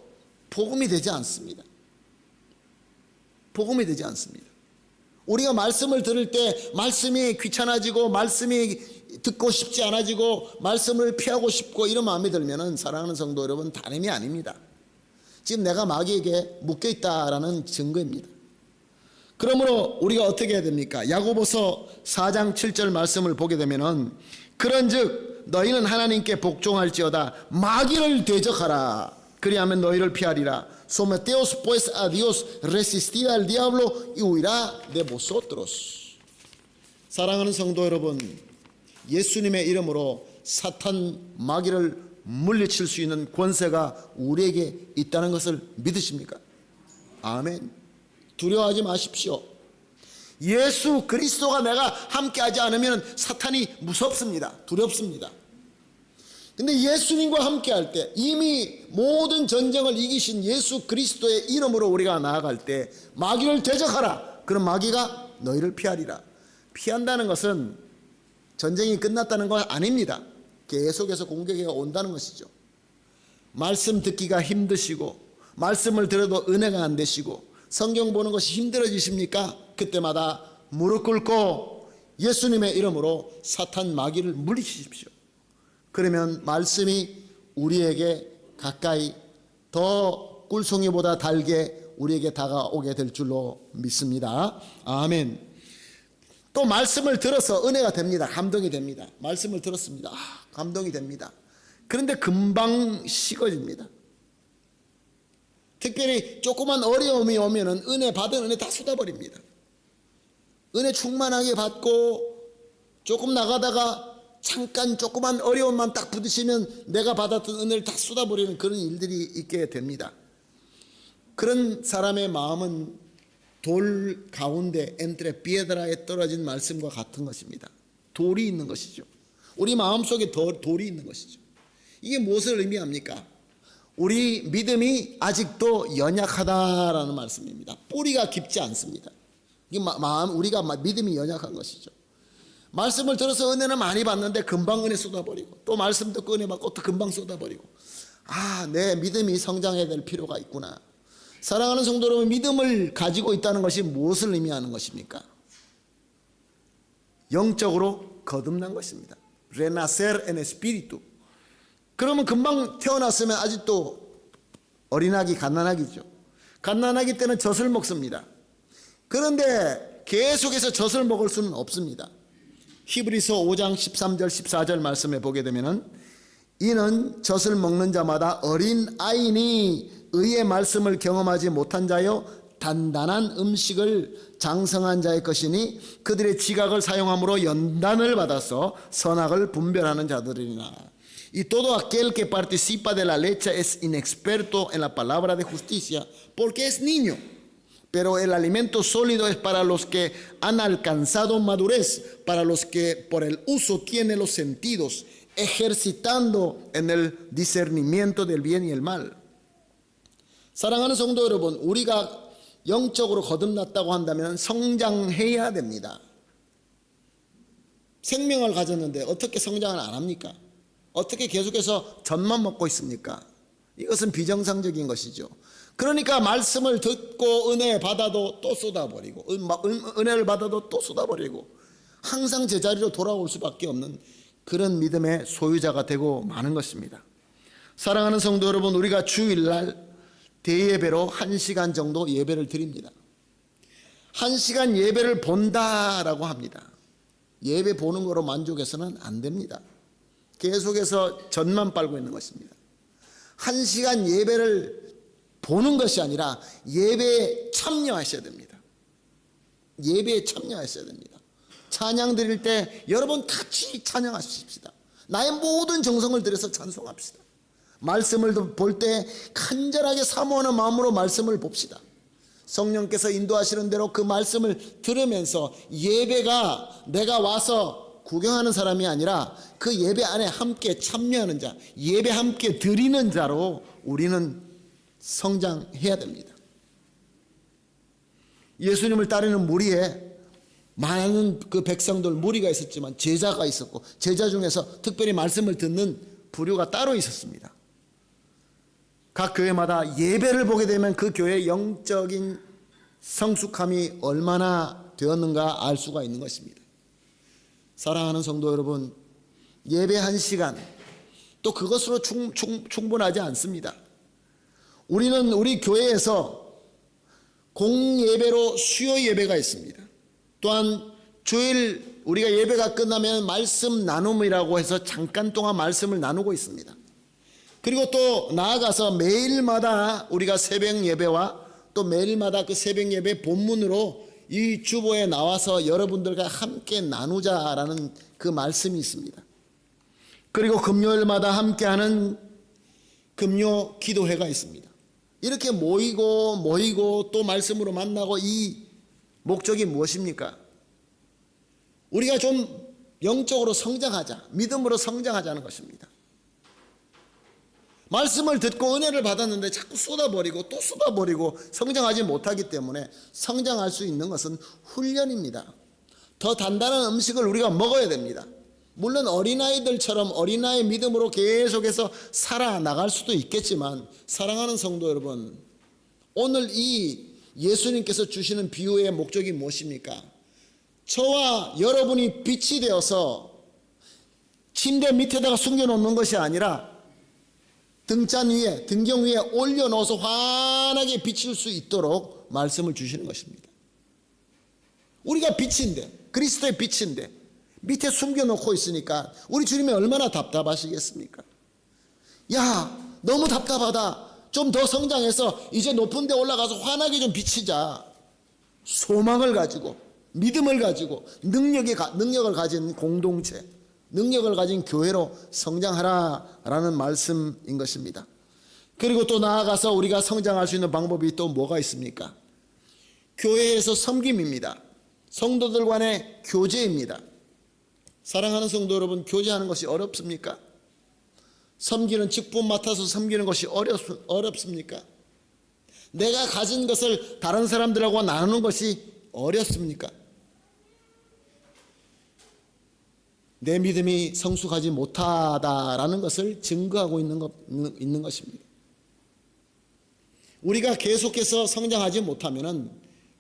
복음이 되지 않습니다. 복음이 되지 않습니다. 우리가 말씀을 들을 때 말씀이 귀찮아지고 말씀이 듣고 싶지 않아지고 말씀을 피하고 싶고 이런 마음이 들면은, 사랑하는 성도 여러분, 다름이 아닙니다. 지금 내가 마귀에게 묶여 있다라는 증거입니다. 그러므로 우리가 어떻게 해야 됩니까? 야고보서 4장 7절 말씀을 보게 되면은, 그런즉 너희는 하나님께 복종할지어다 마귀를 대적하라, 그리하면 너희를 피하리라. Someteos pues a Dios, resistid al diablo y huirá de vosotros. 사랑하는 성도 여러분, 예수님의 이름으로 사탄 마귀를 물리칠 수 있는 권세가 우리에게 있다는 것을 믿으십니까? 아멘. 두려워하지 마십시오. 예수 그리스도가 내가 함께하지 않으면 사탄이 무섭습니다. 두렵습니다. 근데 예수님과 함께 할 때, 이미 모든 전쟁을 이기신 예수 그리스도의 이름으로 우리가 나아갈 때 마귀를 대적하라. 그럼 마귀가 너희를 피하리라. 피한다는 것은 전쟁이 끝났다는 건 아닙니다. 계속해서 공격이 온다는 것이죠. 말씀 듣기가 힘드시고 말씀을 들어도 은혜가 안 되시고 성경 보는 것이 힘들어지십니까? 그때마다 무릎 꿇고 예수님의 이름으로 사탄 마귀를 물리치십시오. 그러면 말씀이 우리에게 가까이 더 꿀송이보다 달게 우리에게 다가오게 될 줄로 믿습니다. 아멘. 또 말씀을 들어서 은혜가 됩니다. 감동이 됩니다. 말씀을 들었습니다. 감동이 됩니다. 그런데 금방 식어집니다. 특별히 조그만 어려움이 오면은 받은 은혜 다 쏟아버립니다. 은혜 충만하게 받고 조금 나가다가 잠깐 조그만 어려움만 딱 부딪히면 내가 받았던 은혜를 다 쏟아버리는 그런 일들이 있게 됩니다. 그런 사람의 마음은 돌 가운데 엔트레 피에드라에 떨어진 말씀과 같은 것입니다. 돌이 있는 것이죠. 우리 마음속에 돌이 있는 것이죠. 이게 무엇을 의미합니까? 우리 믿음이 아직도 연약하다라는 말씀입니다. 뿌리가 깊지 않습니다. 우리가 믿음이 연약한 것이죠. 말씀을 들어서 은혜는 많이 받는데 금방 은혜 쏟아버리고 또 말씀 듣고 은혜 받고 또 금방 쏟아버리고 내 믿음이 성장해야 될 필요가 있구나. 사랑하는 성도 여러분, 믿음을 가지고 있다는 것이 무엇을 의미하는 것입니까? 영적으로 거듭난 것입니다. Renacer en espíritu. 그러면 금방 태어났으면 아직도 어린아기, 갓난아기죠. 갓난아기 때는 젖을 먹습니다. 그런데 계속해서 젖을 먹을 수는 없습니다. 히브리서 5장 13절 14절 말씀에 보게 되면은 이는 젖을 먹는 자마다 어린 아이니 의의 말씀을 경험하지 못한 자여 단단한 음식을 장성한 자의 것이니 그들의 지각을 사용함으로 연단을 받아서 선악을 분별하는 자들이나. Y todo aquel que participa de la leche es inexperto en la palabra de justicia porque es niño. Pero el alimento sólido es para los que han alcanzado madurez, para los que por el uso tienen los sentidos, ejercitando en el discernimiento del bien y el mal. 사랑하는 성도 여러분, 우리가 영적으로 거듭났다고 한다면 성장해야 됩니다. 생명을 가졌는데 어떻게 성장을 안 합니까? 어떻게 계속해서 젖만 먹고 있습니까? 이것은 비정상적인 것이죠. 그러니까 말씀을 듣고 은혜 받아도 또 쏟아버리고 은혜를 받아도 또 쏟아버리고 항상 제자리로 돌아올 수밖에 없는 그런 믿음의 소유자가 되고 마는 것입니다. 사랑하는 성도 여러분, 우리가 주일날 대예배로 1시간 정도 예배를 드립니다. 1시간 예배를 본다라고 합니다. 예배 보는 거로 만족해서는 안 됩니다. 계속해서 젖만 빨고 있는 것입니다. 1시간 예배를 보는 것이 아니라 예배에 참여하셔야 됩니다. 예배에 참여하셔야 됩니다. 찬양 드릴 때 여러분 같이 찬양하십시다. 나의 모든 정성을 들여서 찬송합시다. 말씀을 볼 때 간절하게 사모하는 마음으로 말씀을 봅시다. 성령께서 인도하시는 대로 그 말씀을 들으면서 예배가 내가 와서 구경하는 사람이 아니라 그 예배 안에 함께 참여하는 자, 예배 함께 드리는 자로 우리는 성장해야 됩니다. 예수님을 따르는 무리에 많은 그 백성들 무리가 있었지만 제자가 있었고 제자 중에서 특별히 말씀을 듣는 부류가 따로 있었습니다. 각 교회마다 예배를 보게 되면 그 교회의 영적인 성숙함이 얼마나 되었는가 알 수가 있는 것입니다. 사랑하는 성도 여러분, 예배 1시간 또 그것으로 충분하지 않습니다. 우리는 우리 교회에서 공예배로 수요 예배가 있습니다. 또한 주일 우리가 예배가 끝나면 말씀 나눔이라고 해서 잠깐 동안 말씀을 나누고 있습니다. 그리고 또 나아가서 매일마다 우리가 새벽 예배와 또 매일마다 그 새벽 예배 본문으로 이 주보에 나와서 여러분들과 함께 나누자라는 그 말씀이 있습니다. 그리고 금요일마다 함께하는 금요 기도회가 있습니다. 이렇게 모이고 또 말씀으로 만나고 이 목적이 무엇입니까? 우리가 좀 영적으로 성장하자, 믿음으로 성장하자는 것입니다. 말씀을 듣고 은혜를 받았는데 자꾸 쏟아버리고 또 쏟아버리고 성장하지 못하기 때문에 성장할 수 있는 것은 훈련입니다. 더 단단한 음식을 우리가 먹어야 됩니다. 물론 어린아이들처럼 어린아이 믿음으로 계속해서 살아나갈 수도 있겠지만, 사랑하는 성도 여러분, 오늘 이 예수님께서 주시는 비유의 목적이 무엇입니까? 저와 여러분이 빛이 되어서 침대 밑에다가 숨겨놓는 것이 아니라 등잔 위에, 등경 위에 올려놓아서 환하게 비칠 수 있도록 말씀을 주시는 것입니다. 우리가 빛인데, 그리스도의 빛인데 밑에 숨겨놓고 있으니까 우리 주님이 얼마나 답답하시겠습니까? 야, 너무 답답하다. 좀 더 성장해서 이제 높은 데 올라가서 환하게 좀 비치자. 소망을 가지고, 믿음을 가지고, 능력을 가진 공동체, 능력을 가진 교회로 성장하라라는 말씀인 것입니다. 그리고 또 나아가서 우리가 성장할 수 있는 방법이 또 뭐가 있습니까? 교회에서 섬김입니다. 성도들 간의 교제입니다. 사랑하는 성도 여러분, 교제하는 것이 어렵습니까? 섬기는 직분 맡아서 섬기는 것이 어렵습니까? 내가 가진 것을 다른 사람들하고 나누는 것이 어렵습니까? 내 믿음이 성숙하지 못하다라는 것을 증거하고 있는 것입니다. 우리가 계속해서 성장하지 못하면은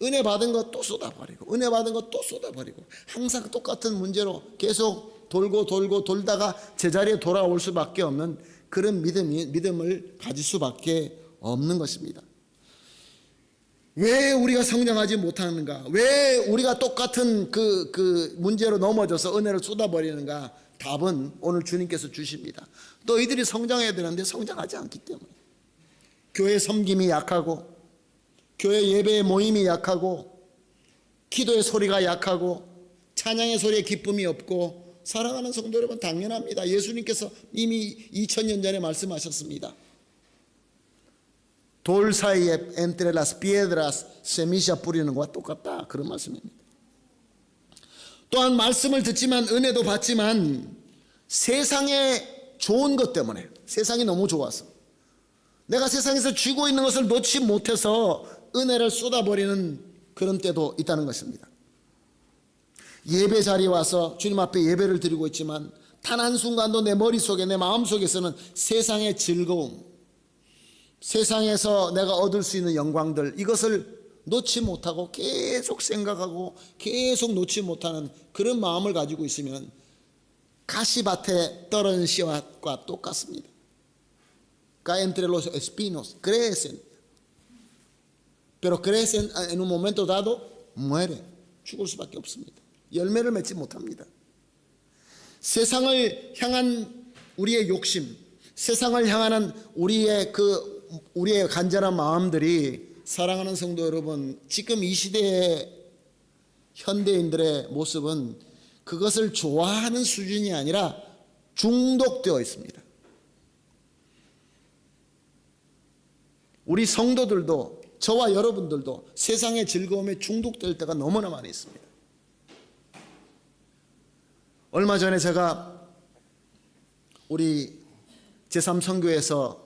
은혜 받은 것 또 쏟아버리고, 은혜 받은 것 또 쏟아버리고, 항상 똑같은 문제로 계속 돌다가 제자리에 돌아올 수밖에 없는 그런 믿음을 가질 수밖에 없는 것입니다. 왜 우리가 성장하지 못하는가? 왜 우리가 똑같은 그 문제로 넘어져서 은혜를 쏟아버리는가? 답은 오늘 주님께서 주십니다. 너희들이 성장해야 되는데 성장하지 않기 때문에. 교회 섬김이 약하고, 교회 예배의 모임이 약하고, 기도의 소리가 약하고, 찬양의 소리에 기쁨이 없고. 사랑하는 성도 여러분, 당연합니다. 예수님께서 이미 2000년 전에 말씀하셨습니다. 돌 사이에 entre las piedras semilla 뿌리는 것과 똑같다, 그런 말씀입니다. 또한 말씀을 듣지만, 은혜도 받지만 세상의 좋은 것 때문에, 세상이 너무 좋아서 내가 세상에서 쥐고 있는 것을 놓지 못해서 은혜를 쏟아버리는 그런 때도 있다는 것입니다. 예배 자리에 와서 주님 앞에 예배를 드리고 있지만 단 한순간도 내 머릿속에, 내 마음속에서는 세상의 즐거움, 세상에서 내가 얻을 수 있는 영광들, 이것을 놓지 못하고 계속 생각하고 계속 놓지 못하는 그런 마음을 가지고 있으면 가시밭에 떨어진 씨앗과 똑같습니다. Caen entre los espinos, crecen, pero crecen en un momento dado, muere. 죽을 수밖에 없습니다. 열매를 맺지 못합니다. 세상을 향한 우리의 욕심, 세상을 향하는 우리의 간절한 마음들이, 사랑하는 성도 여러분, 지금 이 시대의 현대인들의 모습은 그것을 좋아하는 수준이 아니라 중독되어 있습니다. 우리 성도들도, 저와 여러분들도 세상의 즐거움에 중독될 때가 너무나 많이 있습니다. 얼마 전에 제가 우리 제3선교에서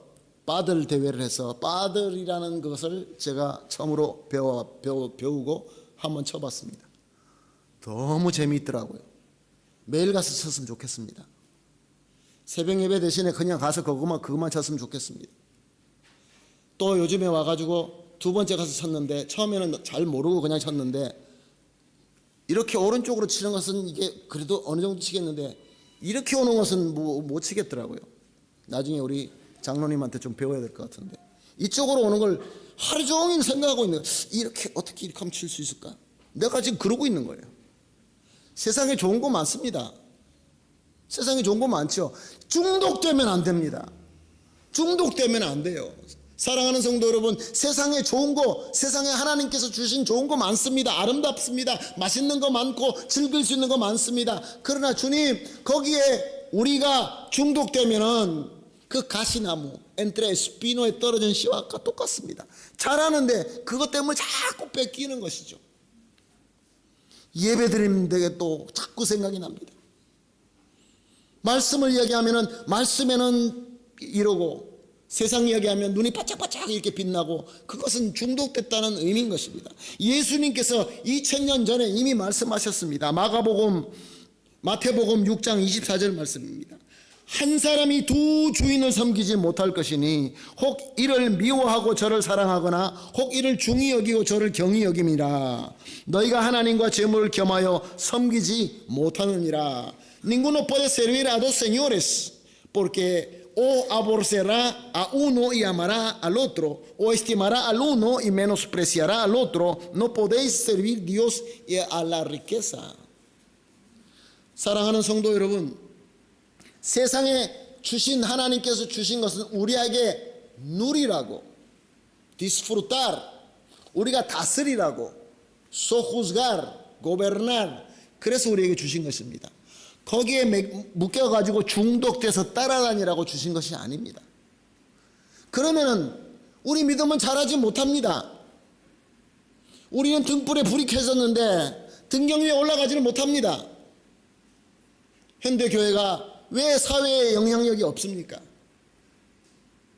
빠들 대회를 해서 빠들이라는 것을 제가 처음으로 배우고 한번 쳐봤습니다. 너무 재미있더라고요. 매일 가서 쳤으면 좋겠습니다. 새벽 예배 대신에 그냥 가서 그것만 쳤으면 좋겠습니다. 또 요즘에 와가지고 두 번째 가서 쳤는데, 처음에는 잘 모르고 그냥 쳤는데, 이렇게 오른쪽으로 치는 것은 이게 그래도 어느 정도 치겠는데, 이렇게 오는 것은 못 치겠더라고요. 나중에 우리 장로님한테 좀 배워야 될 것 같은데, 이쪽으로 오는 걸 하루 종일 생각하고 있는 거예요. 어떻게 이렇게 하면 칠 수 있을까? 내가 지금 그러고 있는 거예요. 세상에 좋은 거 많습니다. 세상에 좋은 거 많죠. 중독되면 안 됩니다. 중독되면 안 돼요. 사랑하는 성도 여러분, 세상에 좋은 거, 세상에 하나님께서 주신 좋은 거 많습니다. 아름답습니다. 맛있는 거 많고 즐길 수 있는 거 많습니다. 그러나 주님, 거기에 우리가 중독되면은 그 가시나무 엔트레 에스피노에 떨어진 씨앗과 똑같습니다. 자라는데 그것 때문에 자꾸 뺏기는 것이죠. 예배 드리는데 또 자꾸 생각이 납니다. 말씀을 얘기하면은 말씀에는 이러고, 세상 이야기하면 눈이 바짝바짝 이렇게 빛나고 그것은 중독됐다는 의미인 것입니다. 예수님께서 2000년 전에 이미 말씀하셨습니다. 마태복음 6장 24절 말씀입니다. 한 사람이 두 주인을 섬기지 못할 것이니 혹 이를 미워하고 저를 사랑하거나 혹 이를 중히 여기고 저를 경히 여김이라. 너희가 하나님과 재물을 겸하여 섬기지 못하느니라. Ninguno puede servir a dos señores, porque o aborrecerá a uno y amará al otro, o estimará al uno y menospreciará al otro. No podéis servir Dios y a la riqueza. 사랑하는 성도 여러분, 세상에 주신 하나님께서 주신 것은 우리에게 누리라고, disfrutar, 우리가 다스리라고, sojuzgar, gobernar, 그래서 우리에게 주신 것입니다. 거기에 묶여가지고 중독돼서 따라다니라고 주신 것이 아닙니다. 그러면은 우리 믿음은 자라지 못합니다. 우리는 등불에 불이 켜졌는데 등경 위에 올라가지는 못합니다. 현대교회가 왜 사회에 영향력이 없습니까?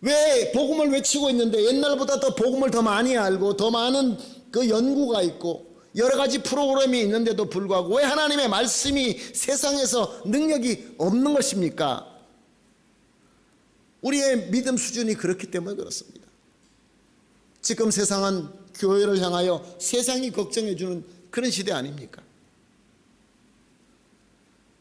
왜 복음을 외치고 있는데 옛날보다 더 복음을 더 많이 알고 더 많은 그 연구가 있고 여러 가지 프로그램이 있는데도 불구하고 왜 하나님의 말씀이 세상에서 능력이 없는 것입니까? 우리의 믿음 수준이 그렇기 때문에 그렇습니다. 지금 세상은 교회를 향하여 세상이 걱정해주는 그런 시대 아닙니까?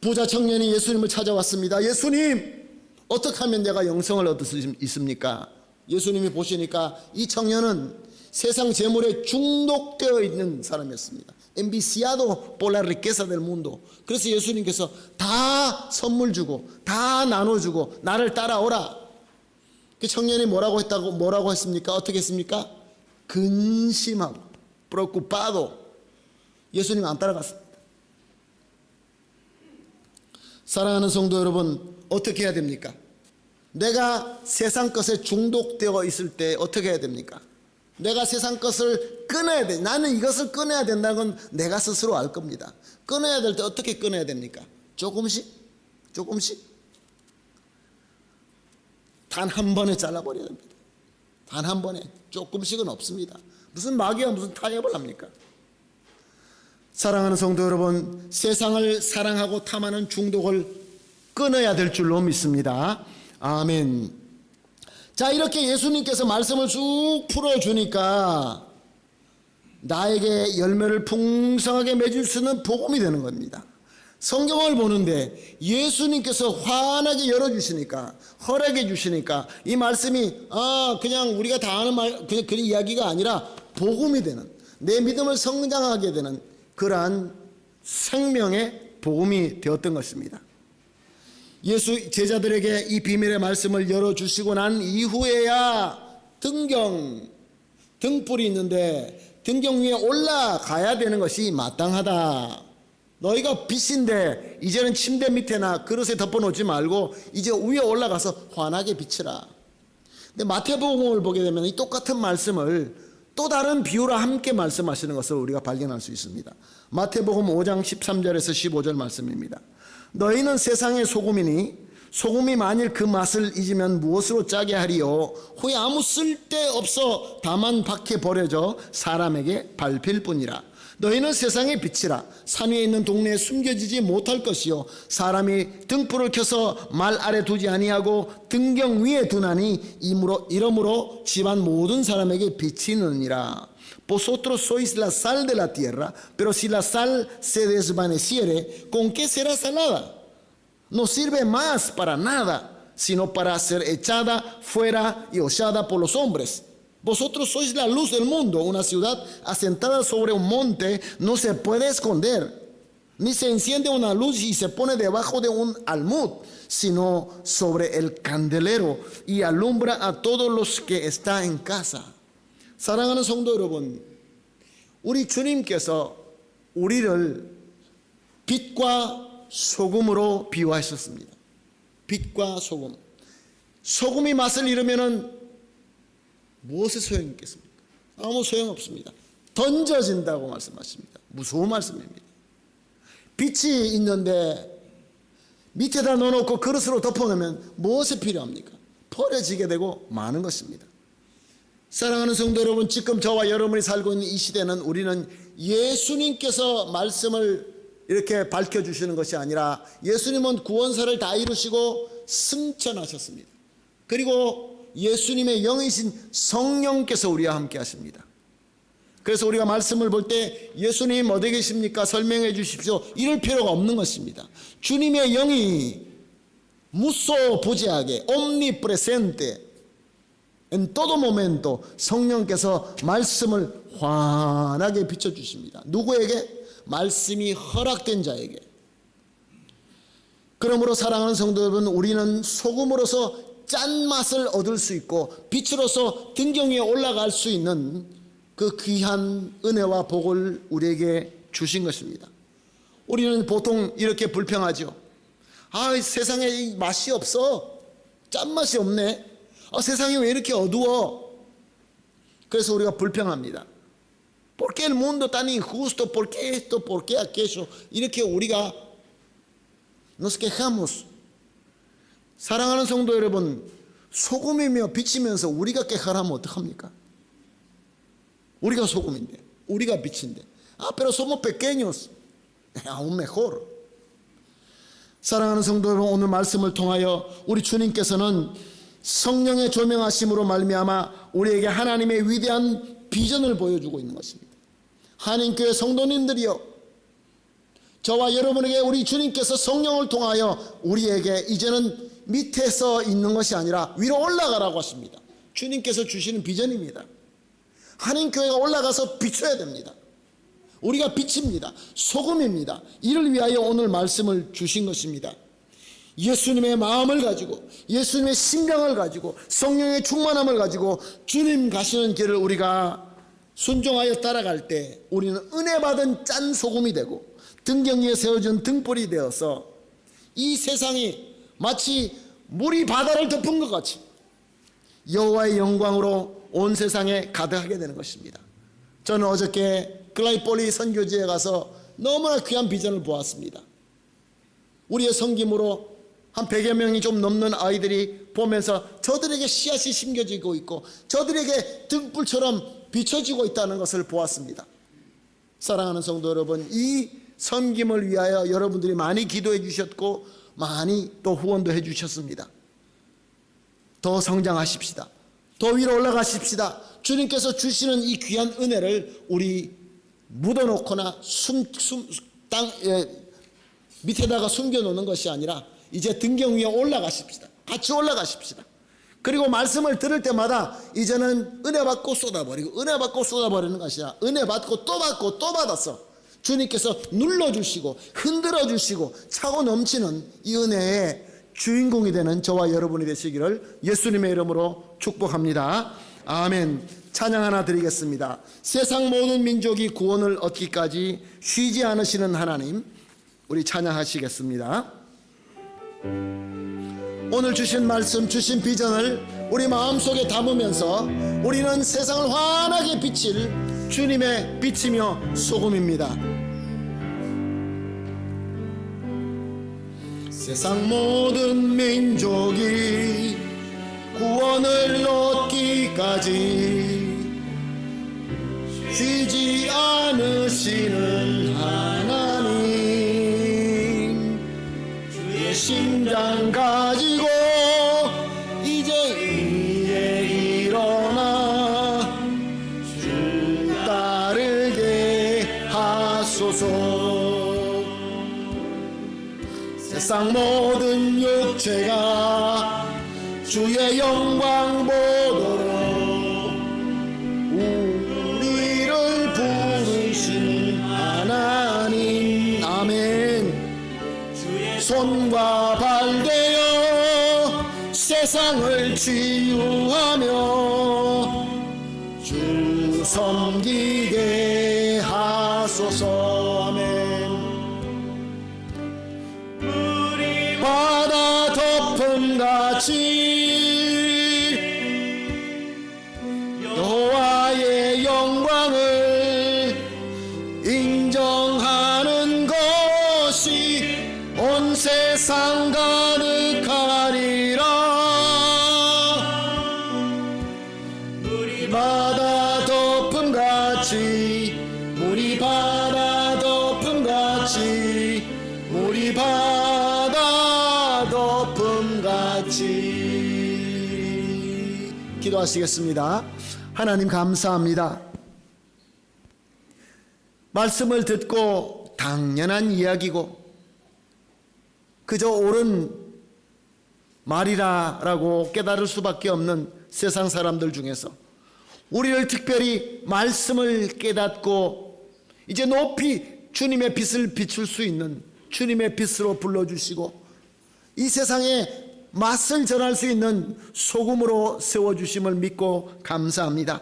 부자 청년이 예수님을 찾아왔습니다. 예수님, 어떻게 하면 내가 영생을 얻을 수 있습니까? 예수님이 보시니까 이 청년은 세상 재물에 중독되어 있는 사람이었습니다. enviciado por la riqueza del mundo. 그래서 예수님께서 다 선물 주고 다 나눠주고 나를 따라오라. 그 청년이 뭐라고 했습니까? 어떻게 했습니까? 근심하고 preocupado. 예수님 안 따라갔습니다. 사랑하는 성도 여러분, 어떻게 해야 됩니까? 내가 세상 것에 중독되어 있을 때 어떻게 해야 됩니까? 내가 세상 것을 끊어야 돼. 나는 이것을 끊어야 된다는 건 내가 스스로 알 겁니다. 끊어야 될 때 어떻게 끊어야 됩니까? 조금씩 단 한 번에 잘라버려야 됩니다. 단 한 번에. 조금씩은 없습니다. 무슨 마귀와 무슨 타협을 합니까? 사랑하는 성도 여러분, 세상을 사랑하고 탐하는 중독을 끊어야 될 줄로 믿습니다. 아멘. 자, 이렇게 예수님께서 말씀을 쭉 풀어주니까 나에게 열매를 풍성하게 맺을 수 있는 복음이 되는 겁니다. 성경을 보는데 예수님께서 환하게 열어주시니까, 허락해 주시니까 이 말씀이 그냥 우리가 다 아는 말, 그냥 그런 이야기가 아니라 복음이 되는, 내 믿음을 성장하게 되는 그러한 생명의 복음이 되었던 것입니다. 예수 제자들에게 이 비밀의 말씀을 열어주시고 난 이후에야 등불이 있는데 등경 위에 올라가야 되는 것이 마땅하다. 너희가 빛인데 이제는 침대 밑에나 그릇에 덮어놓지 말고 이제 위에 올라가서 환하게 비치라. 근데 마태복음을 보게 되면 이 똑같은 말씀을 또 다른 비유로 함께 말씀하시는 것을 우리가 발견할 수 있습니다. 마태복음 5장 13절에서 15절 말씀입니다. 너희는 세상의 소금이니 소금이 만일 그 맛을 잊으면 무엇으로 짜게 하리요? 후에 아무 쓸데없어 다만 밖에 버려져 사람에게 밟힐 뿐이라. 너희는 세상의 빛이라. 산 위에 있는 동네에 숨겨지지 못할 것이요 사람이 등불을 켜서 말 아래 두지 아니하고 등경 위에 두나니 이러므로 집안 모든 사람에게 빛이 느니라. Vosotros sois la sal de la tierra, pero si la sal se desvaneciere, ¿con qué será salada? No sirve más para nada, sino para ser echada fuera y hollada por los hombres. Vosotros sois la luz del mundo. Una ciudad asentada sobre un monte no se puede esconder, ni se enciende una luz y se pone debajo de un almud, sino sobre el candelero y alumbra a todos los que están en casa. 사랑하는 성도 여러분, 우리 주님께서 우리를 빛과 소금으로 비유하셨습니다. 빛과 소금. 소금이 맛을 잃으면 무엇에 소용이 있겠습니까? 아무 소용없습니다. 던져진다고 말씀하십니다. 무서운 말씀입니다. 빛이 있는데 밑에다 넣어놓고 그릇으로 덮어놓으면 무엇이 필요합니까? 버려지게 되고 마는 것입니다. 사랑하는 성도 여러분, 지금 저와 여러분이 살고 있는 이 시대는 우리는 예수님께서 말씀을 이렇게 밝혀주시는 것이 아니라 예수님은 구원사를 다 이루시고 승천하셨습니다. 그리고 예수님의 영이신 성령께서 우리와 함께 하십니다. 그래서 우리가 말씀을 볼 때 예수님 어디 계십니까? 설명해 주십시오. 이럴 필요가 없는 것입니다. 주님의 영이 무소부지하게 omnipresente en todo momento 성령께서 말씀을 환하게 비춰주십니다. 누구에게? 말씀이 허락된 자에게. 그러므로 사랑하는 성도 여러분, 우리는 소금으로서 짠맛을 얻을 수 있고 빛으로서 등경 위에 올라갈 수 있는 그 귀한 은혜와 복을 우리에게 주신 것입니다. 우리는 보통 이렇게 불평하죠. 세상에 이 맛이 없어. 짠맛이 없네. 세상이 왜 이렇게 어두워? 그래서 우리가 불평합니다. ¿Por qué el mundo tan injusto? ¿Por qué esto? ¿Por qué aquello? 이렇게 우리가 nos quejamos. 사랑하는 성도 여러분, 소금이며 빛이면서 우리가 깨하라면 어떡합니까? 우리가 소금인데, 우리가 빛인데. pero somos pequeños. aún mejor. 사랑하는 성도 여러분, 오늘 말씀을 통하여 우리 주님께서는 성령의 조명하심으로 말미암아 우리에게 하나님의 위대한 비전을 보여주고 있는 것입니다. 한인교회 성도님들이여, 저와 여러분에게 우리 주님께서 성령을 통하여 우리에게 이제는 밑에서 있는 것이 아니라 위로 올라가라고 하십니다. 주님께서 주시는 비전입니다. 한인교회가 올라가서 비춰야 됩니다. 우리가 빛입니다. 소금입니다. 이를 위하여 오늘 말씀을 주신 것입니다. 예수님의 마음을 가지고, 예수님의 심령을 가지고, 성령의 충만함을 가지고 주님 가시는 길을 우리가 순종하여 따라갈 때 우리는 은혜 받은 짠 소금이 되고 등경 위에 세워진 등불이 되어서 이 세상이 마치 물이 바다를 덮은 것 같이 여호와의 영광으로 온 세상에 가득하게 되는 것입니다. 저는 어저께 글라이폴리 선교지에 가서 너무나 귀한 비전을 보았습니다. 우리의 섬김으로 한 100여 명이 좀 넘는 아이들이 보면서 저들에게 씨앗이 심겨지고 있고 저들에게 등불처럼 비춰지고 있다는 것을 보았습니다. 사랑하는 성도 여러분, 이 섬김을 위하여 여러분들이 많이 기도해 주셨고 많이 또 후원도 해 주셨습니다. 더 성장하십시다. 더 위로 올라가십시다. 주님께서 주시는 이 귀한 은혜를 우리 묻어놓거나 땅 밑에다가 숨겨놓는 것이 아니라 이제 등경 위에 올라가십시다. 같이 올라가십시다. 그리고 말씀을 들을 때마다 이제는 은혜 받고 쏟아버리고 은혜 받고 쏟아버리는 것이 아니라 은혜 받고 또 받아서 주님께서 눌러주시고 흔들어주시고 차고 넘치는 이 은혜의 주인공이 되는 저와 여러분이 되시기를 예수님의 이름으로 축복합니다. 아멘. 찬양 하나 드리겠습니다. 세상 모든 민족이 구원을 얻기까지 쉬지 않으시는 하나님, 우리 찬양하시겠습니다. 오늘 주신 말씀, 주신 비전을 우리 마음속에 담으면서 우리는 세상을 환하게 비칠 주님의 빛이며 소금입니다. 세상 모든 민족이 구원을 얻기까지 쉬지 않으시는 하나님, 주의 심장 가지고 이제 일어나 주 따르게 하소서. 세상 모든 육체가 주의 영광 보도록 우리를 부르신 하나님, 아멘. 주의 손과 발 되어 세상을 치유하며 주 섬기게 하소서. 아멘. 바다 덮음같이 여호와의 영광을 인정하는 것이 온 세상 가득하리라. 같이 우리 바다 덮음같이. 기도하시겠습니다. 하나님 감사합니다. 말씀을 듣고 당연한 이야기고 그저 옳은 말이라고 깨달을 수밖에 없는 세상 사람들 중에서 우리를 특별히 말씀을 깨닫고 이제 높이 주님의 빛을 비출 수 있는 주님의 빛으로 불러주시고 이 세상에 맛을 전할 수 있는 소금으로 세워주심을 믿고 감사합니다.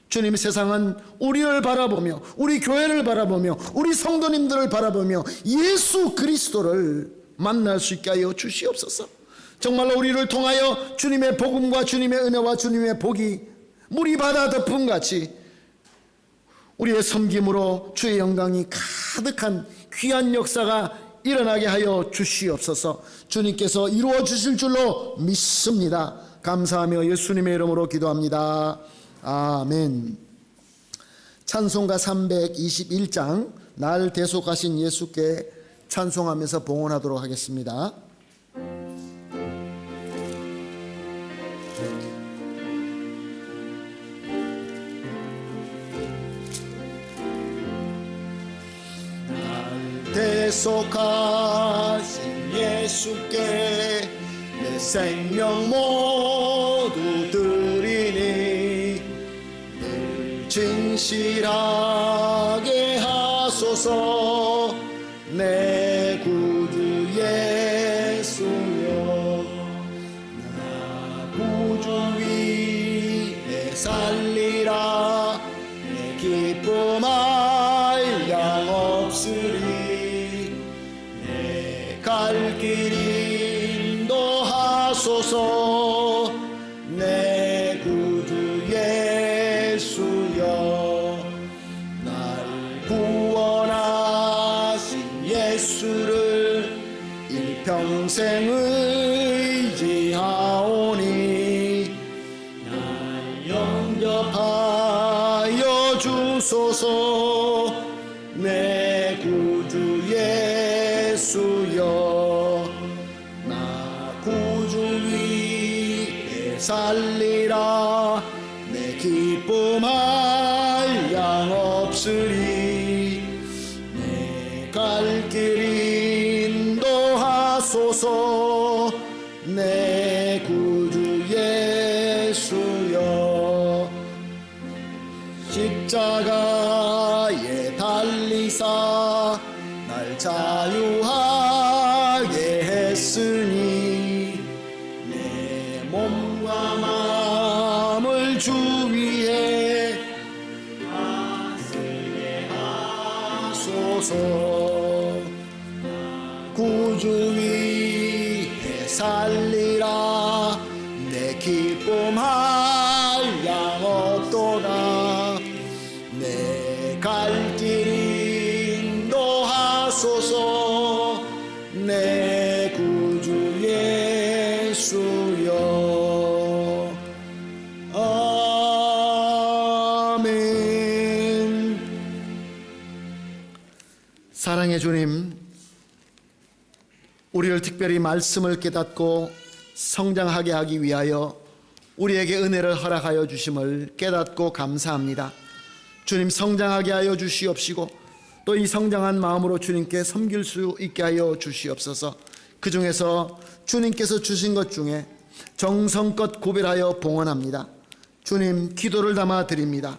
주님, 세상은 우리를 바라보며 우리 교회를 바라보며 우리 성도님들을 바라보며 예수 그리스도를 만날 수 있게 하여 주시옵소서. 정말로 우리를 통하여 주님의 복음과 주님의 은혜와 주님의 복이 물이 바다 덮음같이 우리의 섬김으로 주의 영광이 가득한 귀한 역사가 일어나게 하여 주시옵소서. 주님께서 이루어 주실 줄로 믿습니다. 감사하며 예수님의 이름으로 기도합니다. 아멘. 찬송가 321장 날 대속하신 예수께 찬송하면서 봉헌하도록 하겠습니다. 대속하신 예수께 내 생명 모두 드리니 늘 진실하게 하소서. 내 구주 예수여, 나 구주 위에 살리라. 내 기쁨 한량 없으리. 갈 길 인도하소서. 내 구주 예수여, 날 구원하신 예수를 일평생 의지하오니 날 영접하여 주소서. 내 구주 예수여, 나 구주 위에 살리라. 내 기쁨 한량 없으리. 내 갈 길 인도하소서. 내 구주 예수여, 십자가에 달리사 날 자유하게 했으니 내 몸과 마음을 주 위에 쓰게 하소서. 구주 위에 살리라. 내 기쁨 한량 없도다. 내 갈 길 인도하소서. 내 구주 예수여. 아멘. 사랑의 주님, 우리를 특별히 말씀을 깨닫고 성장하게 하기 위하여 우리에게 은혜를 허락하여 주심을 깨닫고 감사합니다. 주님, 성장하게 하여 주시옵시고 또 이 성장한 마음으로 주님께 섬길 수 있게 하여 주시옵소서. 그 중에서 주님께서 주신 것 중에 정성껏 구별하여 봉헌합니다. 주님, 기도를 담아 드립니다.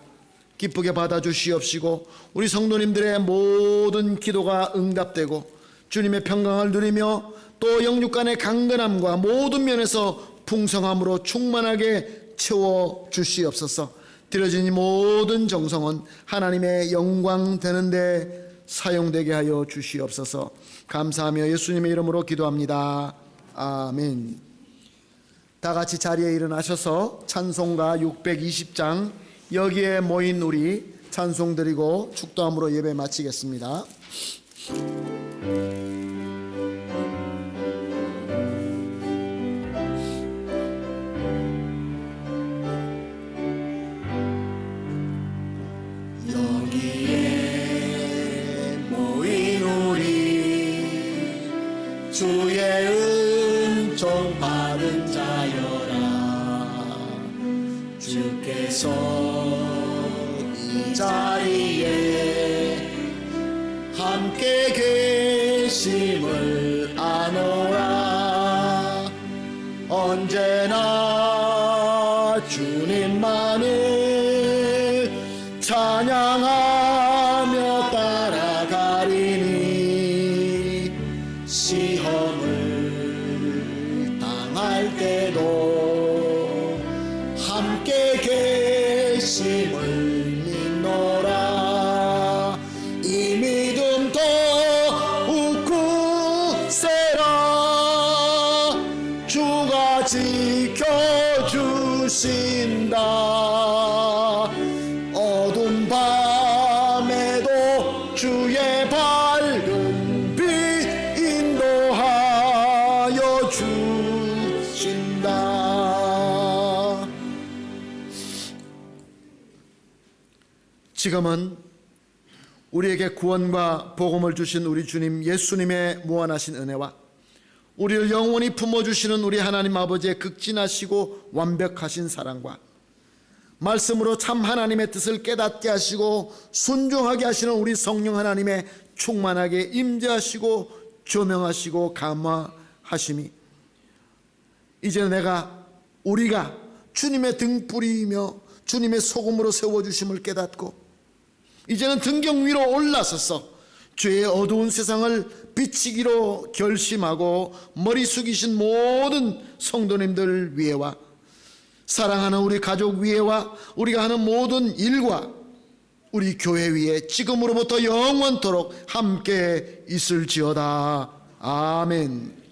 기쁘게 받아주시옵시고 우리 성도님들의 모든 기도가 응답되고 주님의 평강을 누리며 또 영육간의 강건함과 모든 면에서 풍성함으로 충만하게 채워 주시옵소서. 드려진 이 모든 정성은 하나님의 영광 되는데 사용되게 하여 주시옵소서. 감사하며 예수님의 이름으로 기도합니다. 아멘. 다 같이 자리에 일어나셔서 찬송가 620장 여기에 모인 우리 찬송 드리고 축도함으로 예배 마치겠습니다. 여기에 모인 우리 주의 은총 받은 자여라. 주께서 이 자리에 함께 계심을 아노라. 언제나 주님만을 찬양하며 따라가리니 시험을 당할 때도 함께 계심을 믿노라. 이 믿음 더욱 굳세라. 주가 지켜주신다. 어두운 밤에도 주의 밝은 빛 인도하여 주신다. 지금은 우리에게 구원과 복음을 주신 우리 주님 예수님의 무한하신 은혜와 우리를 영원히 품어주시는 우리 하나님 아버지의 극진하시고 완벽하신 사랑과 말씀으로 참 하나님의 뜻을 깨닫게 하시고 순종하게 하시는 우리 성령 하나님의 충만하게 임재하시고 조명하시고 감화하심이 이제 우리가 주님의 등불이며 주님의 소금으로 세워주심을 깨닫고 이제는 등경 위로 올라서서 죄의 어두운 세상을 비치기로 결심하고 머리 숙이신 모든 성도님들 위에와 사랑하는 우리 가족 위에와 우리가 하는 모든 일과 우리 교회 위에 지금으로부터 영원토록 함께 있을지어다. 아멘.